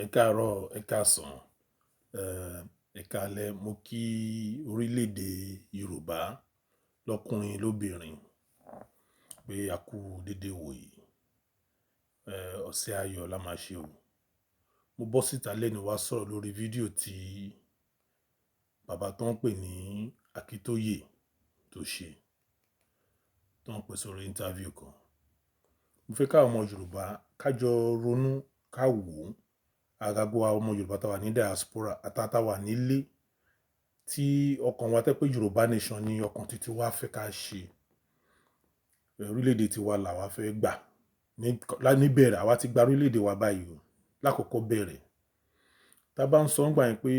Ẹ káàárọ̀, ẹ káàsán, ẹ káalẹ́. Mo kí orílẹ̀-èdè Yorùbá lọ́kùnrin lóbìnrin pé a kú dédé wòyí. Ọ̀sẹ̀ ayọ̀ la máa ṣe o. Mo bọ́ síta lẹ́nu wá sọ̀rọ̀ lórí fídíò tí bàbá tó ń pè ní Akintoye tó ṣe, tó ń pè sórí interview kan. Mo fẹ́ ká ọmọ Yorùbá kájọ ronú ká wò ó. Àgàgà ọmọ Yorùbá tá wà ní diaspora àtàtà wà nílé tí ọkàn wa tẹ́ pé Yorùbá nation ni ọkàn títí wá fẹ́ ká ṣe. Orílẹ̀-èdè tiwa là wá fẹ́ gbà. Níbẹ̀rẹ̀ àwa ti gba orílẹ̀-èdè wa báyìí o. Lákọ̀ọ́kọ́ bẹ̀rẹ̀. Tá bá ń sọ ń gbà yẹn pé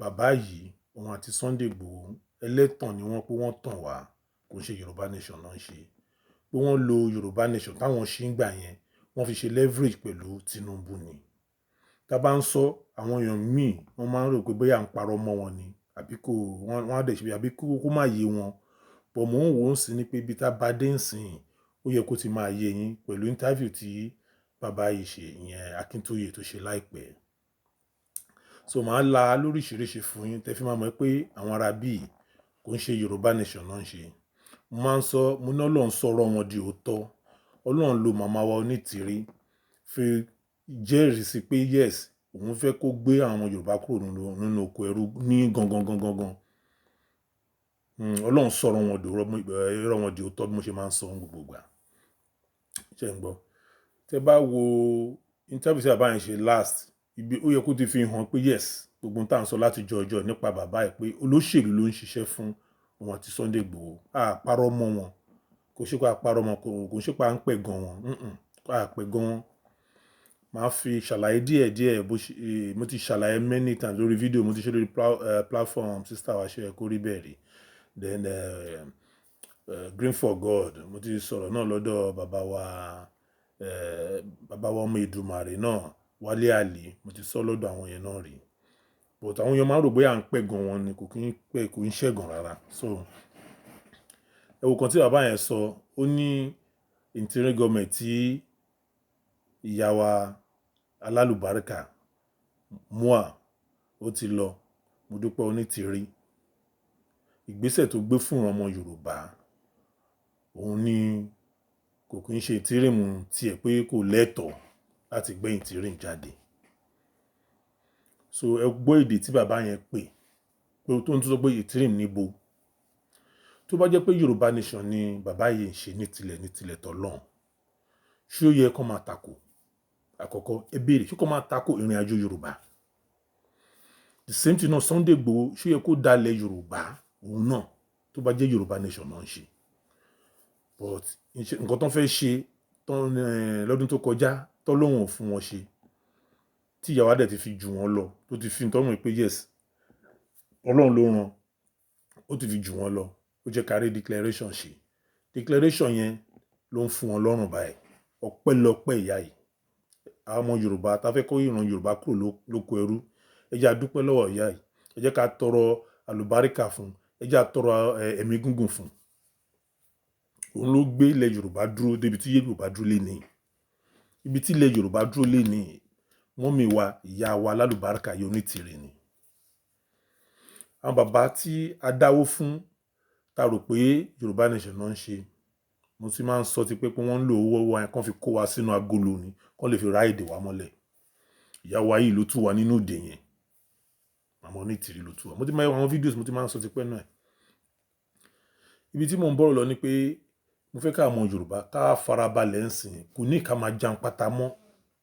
bàbá yìí òun àti Sunday Igboho ẹlẹ́tàn ni wọ́n pé wọ́n tàn wá, kò ń ṣe Yorùbá nation náà ń ṣe. Pé wọ́n lo Yorùbá nation táwọn ṣe ń gbà yẹn, wọ́n fi ṣe leverage pẹ̀lú Tinubu ni. Tá bá ń sọ àwọn èèyàn míì wọ́n máa ń rò pé bóyá à ń parọ́ mọ́ wọn ni àbí kò wọ́n á dẹ̀ ṣe àbí kó má yé wọn. But mò ń wò ó sí ni pé bí tá bá dé nsìn ó yẹ kó ti máa yé yín pẹ̀lú interview tí bàbá yìí ṣe, ìyẹn Akintoye tó ṣe láìpẹ́. So màá la lóríṣiríṣi fún yín tẹ́ fi máa mọ̀ pé àwọn ará bíi kò ń ṣe Yorùbá nation náà ń ṣe. Mo máa ń sọ, mo ní Ọlọ́run sọ̀rọ̀ wọn di òótọ́. Ọlọ́run lo màmá wa Onítìrí fi jẹ́rìí sí pé yes, òun fẹ́ kó gbé àwọn Yorùbá kúrò nínú oko ẹrú ní gangan. Ọlọ́run sọ̀rọ̀ wọn di òótọ́ bí mo ṣe máa ń sọ gbogbo ìgbà. Ṣé ń gbọ́? Tẹ́ bá wo interview tí bàbá yẹn ṣe last, ibi ó yẹ kó ti fi hàn pé yes, gbogbo tá à ń sọ láti jọjọ nípa bàbá ẹ̀ pé olóṣèlú ló ń ṣiṣẹ́ fún òun àti Sunday Igboho. A parọ́ mọ́ wọn. Kò ṣe pé a parọ́ mọ́, kò ṣe pé à ń pẹ̀ gan wọn. A pẹ̀ gan wọn. Màá fi ṣàlàyé díẹ̀ mo ti ṣàlàyé many times lórí fídíò, mo ti ṣe lórí platform sister wa ṣe kó rí bẹ́ẹ̀ rí. Then Green for God, mo ti sọ̀rọ̀ náà lọ́dọ̀ bàbá wa ọmọ Èdùmàrè náà, Wálé Àlì, mo ti sọ lọ́dọ̀ àwọn yẹn náà rí. But àwọn èèyàn máa ń rò bóyá à ń pẹ̀ gan wọn ni, kò kí ń ṣẹ̀gàn rárá. So ẹ̀wù kan tí bàbá yẹn sọ, ó ní interim government tí ìyá wa alálùbáríkà mua ó ti lọ, mo dúpẹ́ Onítìrí. Ìgbésẹ̀ tó gbé fún ọmọ Yorùbá òun ni kò kí ń ṣe ìtírìmù tiẹ̀ pé kò lẹ́tọ̀ọ́ láti gbé ìtírìm jáde. So ẹ gbọ́ èdè tí bàbá yẹn pè pé tó ń sọ pé ìtírìm níbo. Tó bá jẹ́ pé Yorùbá nation ni bàbá yìí ń ṣe ní tilẹ̀ tọ́lọ́run, ṣé ó yẹ kó máa tako? Àkọ́kọ́ ẹ béèrè, ṣé kó máa tako ìrìn àjò Yorùbá? The same thing náà Sunday Igboho, ṣé ó yẹ kó dalẹ̀ Yorùbá òun náà tó bá jẹ́ Yorùbá nation náà ń ṣe? But nǹkan tó ń fẹ́ ṣe lọ́dún tó kọjá tọ́lọ́run ò fún wọn ṣe, tí ìyá wa dẹ̀ ti fi jù wọ́n lọ, tó ti fi tọ́mọ̀ pé yes, Ọlọ́run ló rán, ó ti fi jù wọ́n lọ, ó jẹ́ ká rí declaration ṣe. Declaration yẹn ló ń fún wọn lọ́rùn báyìí. Ọpẹ́lọpẹ́ ìyá yìí. Àwọn ọmọ Yorùbá tá fẹ́ kó ìran Yorùbá kúrò lóko ẹrú, ẹ jẹ́ a dúpẹ́ lọ́wọ́ ìyá yìí. Ẹ jẹ́ ká tọrọ àlùbáríkà fún, ẹ jẹ́ a tọrọ ẹ̀mí gígùn fún. Òun ló gbé ilẹ̀ Yorùbá dúró débi tí Yorùbá dúró lénìí. Ibi tí ilẹ̀ Yorùbá dúró lénìí, mọ́mì wa, ìyá wa alálùbáríkà yìí Onítìrí ni. Àwọn bàbá tí a dáwó fún tá rò pé Yorùbá nation náà ń ṣe, mo ti máa ń sọ ti pé wọ́n ń lo owó wa yẹn kán fi kó wa sínú agolo ni, kán lè fi ra èdè wa mọ́lẹ̀. Ìyá wa yìí ló tú wa nínú ìdè yẹn. Màmá Onítìrí ló tú wa. Mo ti máa ń àwọn videos mo ti máa ń sọ ti pẹ́ náà. Ibi tí mò ń bọ̀rọ̀ lọ ni pé mo fẹ́ ká ọmọ Yorùbá ká farabalẹ̀ ń sìn, kò ní ká máa jan pátá mọ́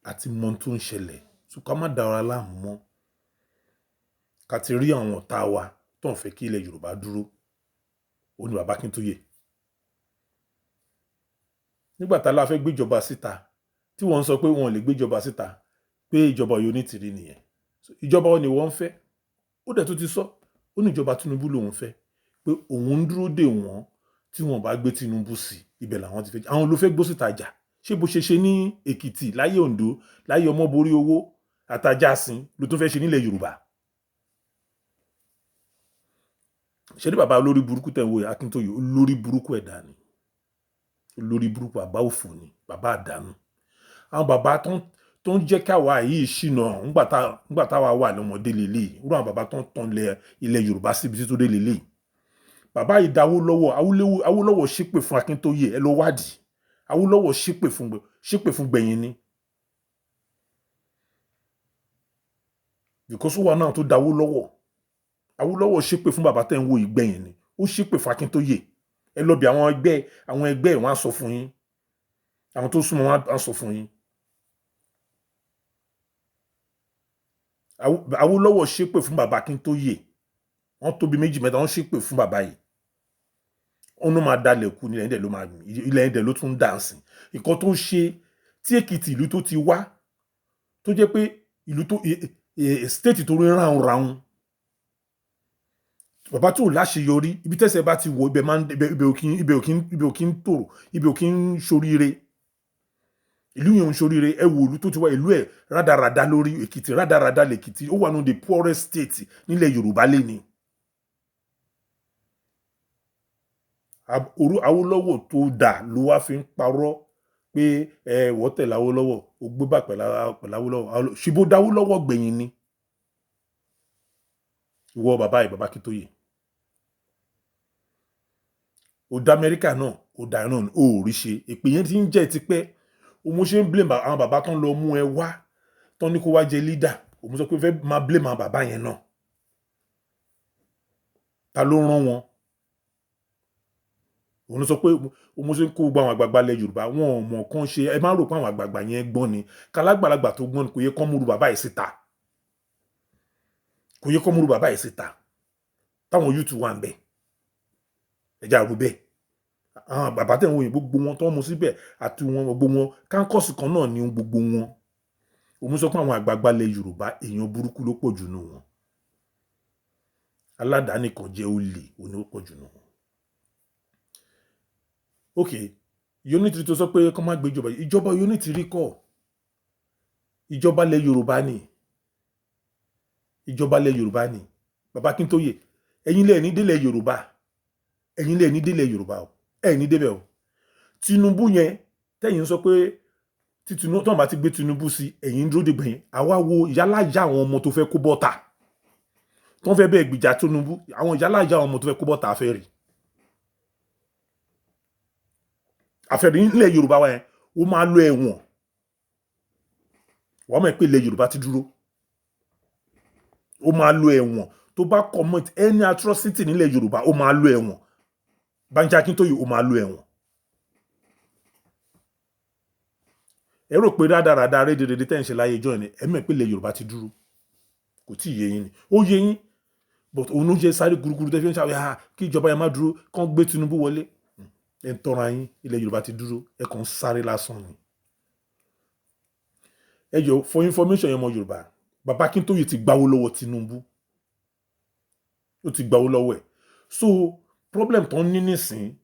àti mọ tó ń ṣẹlẹ̀. So ká má dára láàmú mọ́. Ká ti rí àwọn ọ̀tá wa tó ń fẹ́ kí ilẹ̀ Yorùbá dúró. Ó ní bàbá Akintoye. Nígbà tá la fẹ́ gbéjọba síta, tí wọ́n sọ pé wọ́n lè gbéjọba síta, pé ìjọba yìí Onítìrí nìyẹn. Ìjọba wọn ni wọ́n ń fẹ́. Ó dẹ̀ tó ti sọ, ó ní ìjọba Tinubu lòun fẹ́, pé òun ń dúró dè wọ́n tí wọ́n bá gbé Tinubu sí ibẹ̀ làwọn ti fẹ́. Àwọn ló fẹ́ gbó síta jà. Ṣé bó ṣe ní Èkìtì, láyé Oǹdó, láyé Ọmọborí owó àtàjàsìn ló tún fẹ́ ṣe nílẹ̀ Yorùbá? Ṣé ní bàbá olórí burúkú tẹ̀ ń wo Akintoye, olórí burúkú ẹ̀dá ni. Olórí burúkú àbá òfò ni, bàbá àdánù. Àwọn bàbá tó tó ń jẹ́ káwa yìí ṣìnà ńgbà táwa wà lọ́mọdé lélẹ̀ irú àwọn bàbá tó ń tan ilẹ̀ Yorùbá síbi títí tó dé lélẹ̀ bàbá yìí dáwó lọ́wọ́ Awólọ́wọ̀ ṣépè fún Akíntóyè ẹ lọ wádìí Awólọ́wọ̀ ṣépè fún gbẹ̀yìn ni because ó wà náà tó dáwó lọ́wọ́ Awólọ́wọ̀ ṣépè fún bàbá tẹ́ ń wo ìgbẹ̀yìn ni ó ṣépè fún Akíntóyè ẹ lọ bí àwọn ẹgbẹ́ wọn á sọ fún yín àwọn tó súnmọ́ wọn á sọ fún yín Awólọ́wọ̀ ṣépè fún bàbá Akíntóyè wọ́n tóbi méjì mẹ́ta wọ́n ṣépè fún bàbá yìí wọ́n ló máa dalẹ̀ kú nílẹ̀ ẹ̀dẹ̀ ló máa gbìn ilẹ̀ ẹ̀dẹ̀ ló tún dáǹsì nǹkan tó ń ṣe tí Èkìtì ìlú tó ti wá tó jẹ́ pé ìlú tó state tó rí ráhùn bàbá tó láṣeyọrí ibi tẹ́sẹ̀ bá ti wọ ibẹ̀ ò kí ń tòrò ibẹ̀ ò kí ń ṣoríire ìlú yẹn ń ṣoríire ẹ wo ìlú tó ti wá ìlú ẹ̀ rádaràda lórí Èkìtì rádaràda lèkìtì ó wà nù the poorest state nílẹ̀ Yorùbá lẹ́ni Awólọ́wọ̀ tó dà ló wá fi ń parọ́ pé wọ́n tẹ̀lé Awólọ́wọ̀ ó gbé bà pẹ̀lú Awólọ́wọ̀ ṣìbó dáwólọ́wọ̀ gbẹ̀yìn ni ìwọ bàbá Akíntóyè ó dá Amẹ́ríkà náà ó dá náà ó rí ṣe èpè yẹn ti ń jẹ́ tipẹ́ òun ṣe ń blame àwọn bàbá tán lọ mú ẹ wá tán ní kó wá jẹ leader òun sọ pé fẹ́ máa blame àwọn bàbá yẹn náà ta ló rán wọn òun sọ pé òun ṣe ń kó gbogbo àwọn àgbààgbà ilẹ̀ Yorùbá wọn ò mọ̀ kán ṣe ẹ má rò pé àwọn àgbààgbà yẹn gbọ́n ni kálágbàlagbà tó gbọ́n ni kò yẹ kán múru bàbá yìí síta kò yẹ kán múru bàbá yìí síta táwọn youth wà ń bẹ ẹja rú bẹ́ẹ̀ àwọn bàbá tẹ̀ ń wòye gbogbo wọn tó ń mu síbẹ̀ àti wọn gbogbo wọn kánkọ́ọ̀sì kan náà ni gbogbo wọn òun sọ pé àwọn àgbààgbà ilẹ̀ Yorùbá èèyàn burúkú ló pọ̀ jù nù wọn aládàáni kan jẹ́ olè òun ló pọ̀ jù nù wọn. ok unity tó sọ pé kọ́ má gbé ìjọba unity rí kọ́ ìjọba ilẹ̀ Yorùbá ni bàbá Akíntóyè ẹ̀yin lẹ́ẹ̀ ní délẹ̀ Yorùbá o ẹ̀ ní débẹ̀ o Tinubu yẹn tẹ́yìn sọ pé tí Tinubu tó ń bá ti gbé Tinubu sí ẹ̀yin dúró dìgbà yẹn àwa wo ìyálàyà àwọn ọmọ tó fẹ́ kó bọ́ta tó ń fẹ́ bẹ́ẹ̀ gbìjà Tinubu àwọn ìyálàyà àwọn ọmọ tó fẹ́ kó bọ́ta afẹ́rì nílẹ̀ Yorùbá wa yẹn ó máa lo ẹ̀wọ̀n wọ́n mọ̀ pé ilẹ̀ Yorùbá ti dúró ó máa lo ẹ̀wọ̀n tó bá commit any atrocity nílẹ̀ Yorùbá ó máa lo ẹ̀wọ̀n Banji Akíntóyè ó máa lo ẹ̀wọ̀n ẹ rò pé rádaràda rédèrèdè tẹ́ ń ṣe láyé ìjọ ni ẹ mọ̀ pé ilẹ̀ Yorùbá ti dúró kò tí ì yé yín ni ó yé yín but òun ló jẹ́ sáré gúrúgúrú tẹ́ fi ń ṣàwẹ́ kí ìjọba yẹn má dúró kán gbé Tinubu wọlé ẹ ń tọrọ ayín ilẹ̀ Yorùbá ti dúró ẹ kàn ń sáré lásán ni ẹ jọ for information yẹn mọ Yorùbá bàbá Akíntóyè ti gbawó lọ́wọ́ Tinubu ó ti gbawó lọ́wọ́ ẹ̀ so problem tó ń ní nísìn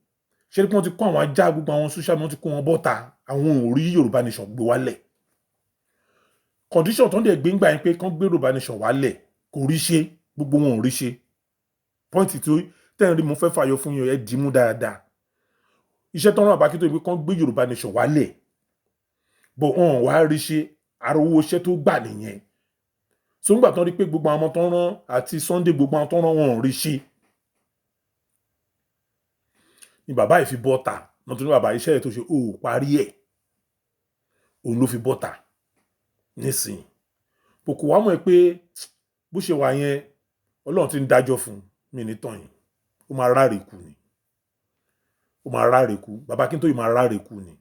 ṣe ni pé wọ́n ti kó àwọn ajá gbogbo àwọn social media wọ́n ti kó wọn bọ́ta àwọn ò rí Yorùbá nation gbé wálẹ̀ condition tó ń dẹ̀ gbé ń gbà yín pé kán gbé Yorùbá nation wálẹ̀ kò rí ṣe gbogbo wọn ò rí ṣe point tó tẹ́yìn rí mo fẹ́ fàyọ fún yín ẹ dì í mú dáadáa iṣẹ́ tó ń rán bàbá Akíntóyè pé kán gbé Yorùbá nation wálẹ̀ bọ̀ wọn wá rí ṣe àròwọ iṣẹ́ tó gbà nìyẹn so ńgbà tán rí pé gbogbo àwọn ọmọ tó ń rán àti Sunday gbogbo àwọn tó ń rán wọn ò rí ṣe ni bàbá yìí fi bọ́ta náà tó ní bàbá iṣẹ́ ẹ̀ tó ṣe ó parí ẹ̀ òun ló fi bọ́ta nísìnyí kò wá mọ̀ ẹ́ pé bó ṣe wà yẹn Ọlọ́run ti ń dájọ́ fún mi ní tàn yìí ó máa ráre kú ni bàbá Akíntóyè máa ráre kú ni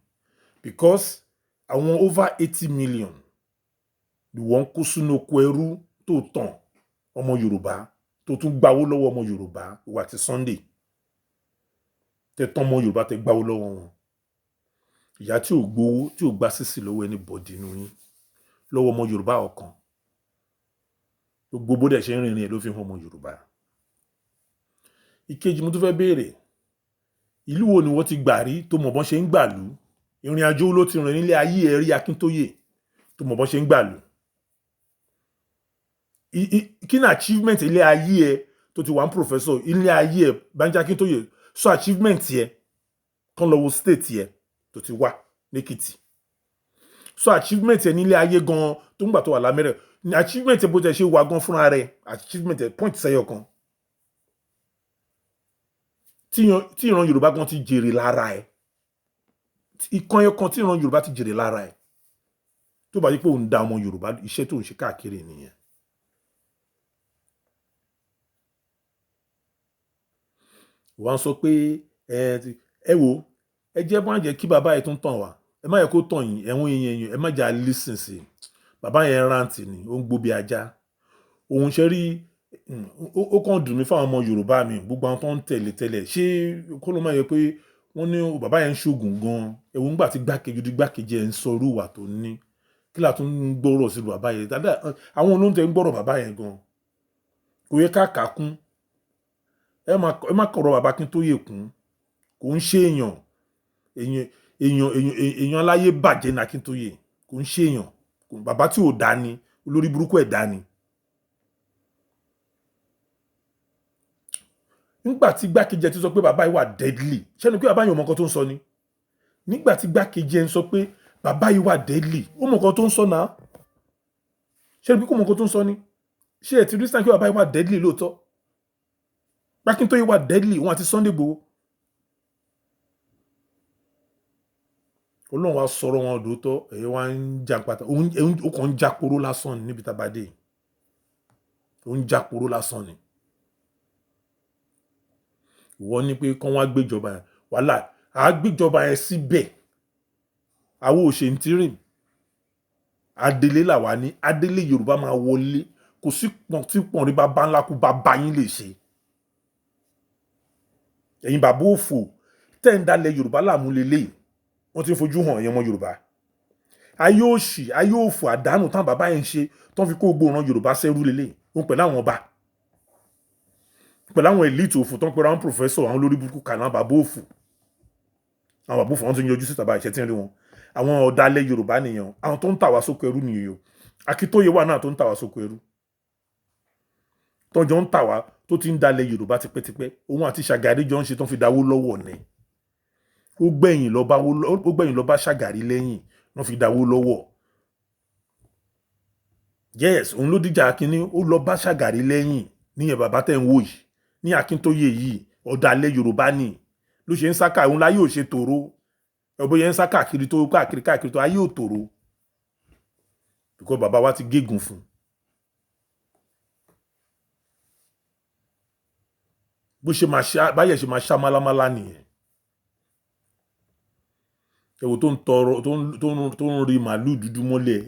because àwọn over 80 million ni wọ́n kó sínú oko ẹrú tó tàn ọmọ Yorùbá tó tún gbawó lọ́wọ́ ọmọ Yorùbá ìwà ti Sunday tẹ tán ọmọ Yorùbá tẹ gbawó lọ́wọ́ wọn ìyá tí ò gbowó tí ò gbá sísì lọ́wọ́ ẹni bọ̀dì nínú yín lọ́wọ́ ọmọ Yorùbá ọ̀kan gbogbo bó dẹ̀ ṣe ń rìnrìn ẹ̀ ló fi hàn ọmọ Yorùbá ìkejì mo tún fẹ́ béèrè ìlú wo ni wọ́n ti gbà rí tó mọ̀ bọ́n ṣe ń gbàlú ìrìn àjò ló ti rìn nílé ayé ẹ̀ rí Akíntóyè tó mọ̀ bọ́n ṣe ń gbàlú kí ni achievement ilé ayé ẹ̀ tó ti wà ń professor ilé ayé ẹ̀ Banji Akíntóyè so achievement yẹ kán lọ wo state yẹ tó ti wà lẹ́kìtì so achievement ẹ nílé ayé gan tó ń gbà tó wà lámẹ́rẹ̀ ní achievement ẹ bó tẹ ṣe wà gan fúnra rẹ̀ achievement ẹ point sẹ́yọ̀ kan tí ìran Yorùbá gan ti jèrè lára ẹ ìkan ẹyọ kan tí ìran Yorùbá ti jèrè lára ẹ tó bá yí pé òun da ọmọ Yorùbá iṣẹ́ tó ń ṣe káàkiri nìyẹn. wọ́n sọ pé ẹ wo ẹ jẹ́ bá jẹ́ kí bàbá yẹn tún tàn wá ẹ má yẹ kó tàn yín ẹ̀wọ̀n yẹn ẹ má jà lísìn sí bàbá yẹn rántí ni ó ń gbó bí ajá òun ṣe rí ó kàn dùn mí fáwọn ọmọ Yorùbá mi gbogbo àwọn tó ń tẹ̀lé tẹ́lẹ̀ ṣé kó ló máa yẹ pé wọ́n ní bàbá yẹn ń ṣoògùn gan ẹ̀wọ̀n nígbà tí gbákejì ẹ̀ ń sọ irú ìwà tó ní kí là tún ń gbọ́rọ̀ sí bàbá yẹn dáadáa àwọn olóńtẹ̀ ń gbọ́rọ̀ bàbá yẹn gan kò yẹ ká kà kún ẹ má kọ̀rọ̀ bàbá Akintoye kún kò ń ṣe èèyàn aláyé bàjẹ́ ní Akintoye kò ń ṣe èèyàn bàbá tí ò dá ni olórí burúkú ẹ̀ dá ni. nígbà tí gbákejì ẹ ti sọ pé bàbá yìí wà deadly ṣẹ́ni pé bàbá yìí ò mọ nǹkan tó ń sọ ni nígbà tí gbákejì ẹ ń sọ pé bàbá yìí wà deadly ó mọ nǹkan tó ń sọ náà ṣẹ́ni pé kò mọ nǹkan tó ń sọ ni ṣé ẹ ti rí sáà pé bàbá yìí wà deadly lóòótọ́ Akintoye wà deadly wọn àti Sunday Igboho Ọlọ́run wa sọ̀rọ̀ wọn dòótọ́ ẹ̀yẹ wa ń jà pátá ó kàn ń jáporó lásán ni níbi tàbádé ó ń jáporó lásán ni wọ́n ní pé kán wá gbéjọba yẹn wàhálà àá gbéjọba yẹn síbẹ̀ àwọn òṣèǹtírìn adélé làwa ní adélé Yorùbá máa wọlé kò sí pọ̀n tí pọ̀n rí bàbá ńlá kú bàbá yín lè ṣe ẹ̀yin bàbá òfò tẹ́ ń dalẹ̀ Yorùbá láàmú lélẹ̀ wọ́n ti ń fojú hàn ẹ̀yin ọmọ Yorùbá ayé òṣì ayé òfò àdánù táwọn bàbá yẹn ń ṣe tó ń fi kó gbóòràn Yorùbá sẹ́rú lélẹ̀ wọn pẹ̀lú àwọn ọba pẹ̀lú àwọn elite òfò tó ń pẹ̀lú àwọn professor àwọn olórí burúkú kan àwọn bàbá òfò wọn ti ń yọjú síta báyìí ṣe tí ń rí wọn àwọn ọ̀dàlẹ̀ Yorùbá nìyẹn àwọn tó ń tà wá sóko ẹrú nìyẹn o Akintoye wà náà tó ń tà wá sóko ẹrú tọ́jọ́ ń tà wá tó ti ń dalẹ̀ Yorùbá tipẹ́tipẹ́ òun àti Ṣàgàrí jọ ń ṣe tó ń fi dáwó lọ́wọ́ ni ó gbẹ̀yìn lọ bá Ṣàgàrí lẹ́yìn wọ́n fi dáwó lọ́wọ́ yes òun ló dìjà kínní ó lọ bá Ṣàgàrí lẹ́yìn níyẹn bàbá tẹ̀ ń wò yìí ní Akintoye yìí ọ̀dàlẹ̀ Yorùbá ni ló ṣe ń sáká òun láyé ò ṣe tòró ẹ̀bọ̀ yẹn ń sá káàkiri tó ayé ò tòró because bàbá wa ti gégùn fún báyẹ̀ ṣe máa ṣá málámálá nìyẹn ẹwò tó ń rí màálù dúdú mọ́lẹ̀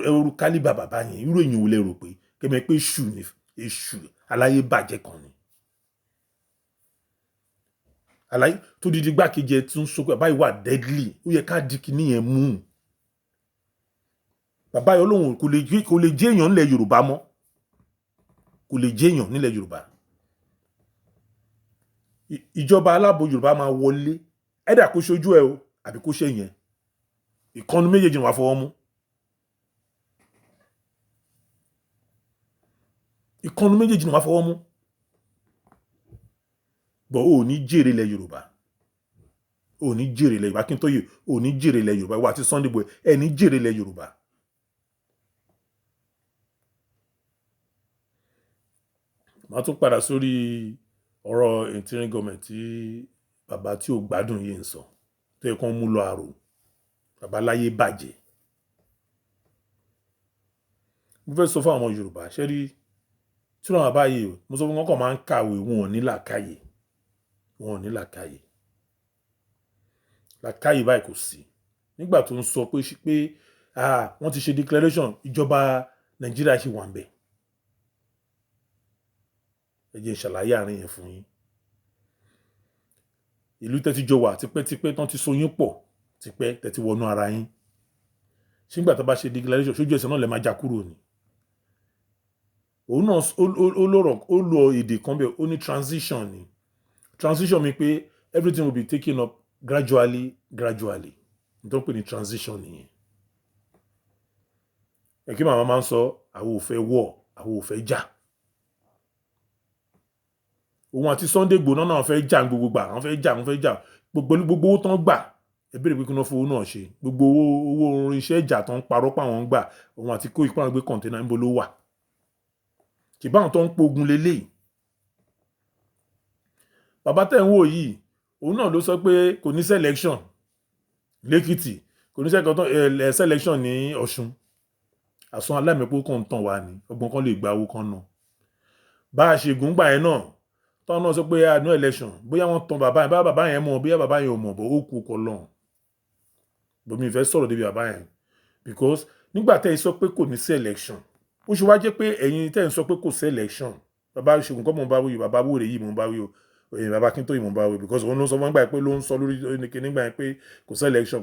ẹwòrú kálíbà bàbá yẹn irú èyàn ò lè rò pé kẹmẹ pé èṣù aláyé bàjẹ́ kan ni aláyé tó dídí gbákejì ẹ tún sọ pé bàbá yìí wà deadly ó yẹ ká di kìíní yẹn mú bàbá yìí Ọlọ́run kò lè jẹ́ èèyàn nílẹ̀ Yorùbá mọ́ kò lè jẹ́ èèyàn nílẹ̀ Yorùbá ìjọba aláàbò Yorùbá máa wọlé ẹ̀dà kó ṣojú ẹ o àbí kó ṣe yẹn ìkànnì méjèèjì wà fọwọ́ mú ìkànnì méjèèjì wà fọwọ́ mú bọ̀ ó ní jèrè ilẹ̀ Yorùbá ó ní jèrè ilẹ̀ Yorùbá Akintoye ó ní jèrè ilẹ̀ Yorùbá wà àti Sunday Igboho ẹ ní jèrè ilẹ̀ Yorùbá. màá tún padà sórí ọ̀rọ̀ interim government tí bàbá tí ò gbádùn yìí ń sọ tó yẹ kó mú lọ àrò bàbá láyé bàjẹ́. mo fẹ́ sọ fún àwọn Yorùbá ṣé rí tí wọ́n bá yìí mo sọ fún wọn kàn máa ń kàwé wọn ò ní làákàyè làákàyè báyìí kò sí nígbà tó ń sọ pé wọ́n ti ṣe declaration ìjọba Nàìjíríà ṣì wà ń bẹ̀ ẹ jẹ́ ìṣàlàyé àárín yẹn fún yín ìlú tẹ́tí jọ wà tipẹ́tipẹ́ tán ti so yín pọ̀ tipẹ́ tẹ́tí wọnú ara yín ṣígbà tó bá ṣe declaration ṣojú ẹsẹ̀ náà lè máa já kúrò ní òun náà ó lọ èdè kan bẹ́ẹ̀ ó ní transition mi pé everything will be taken up gradually nítorí pé ní transition nìyẹn ẹ kí màmá máa ń sọ àwọn ò fẹ́ wọ̀ àwọn ò fẹ́ jà òun àti Sunday Igboho náà fẹ́ jà gbogbo gbà àwọn fẹ́ jà gbogbo owó tán gbà ẹ béèrè pé kí wọ́n fowó náà ṣe gbogbo owó orin iṣẹ́ ìjà tó ń parọ́ páwọn gbà òun àti kó ipá gbé kọ̀ǹténà níbo ló wà ṣùgbọ́n tó ń pogun lélẹ̀ bàbá tẹ̀ ń wò yìí òun náà ló sọ pé kò ní selection lẹ́kìtì kò ní selection ní Ọ̀ṣun àsun aláìmẹ́pọ̀ kan tàn wá ní ọgbọ́n kan lè gba owó kan náà bá a ṣe gùn gbà yẹn náà tọ́ náà sọ pé no election bóyá wọ́n tan bàbá yẹn bá bàbá yẹn mọ̀ bóyá bàbá yẹn ò mọ̀ bó ó kú kọ lọ́hùn bòmí ìfẹ́ sọ̀rọ̀ débi bàbá yẹn because nígbà tẹ́ ẹ sọ pé kò ní sí election ó ṣe wá jẹ́ pé ẹ̀yin tẹ́ ẹ sọ pé kò sí election bàbá ṣègùn kọ́ mọ̀ ń bá wí bàbá wòrè yìí mọ̀ ń bá wí o bàbá Akintoye mọ̀ ń bá wí because òun ló sọ fún gbà pé ló ń sọ lórí nígbà yẹn pé kò sí election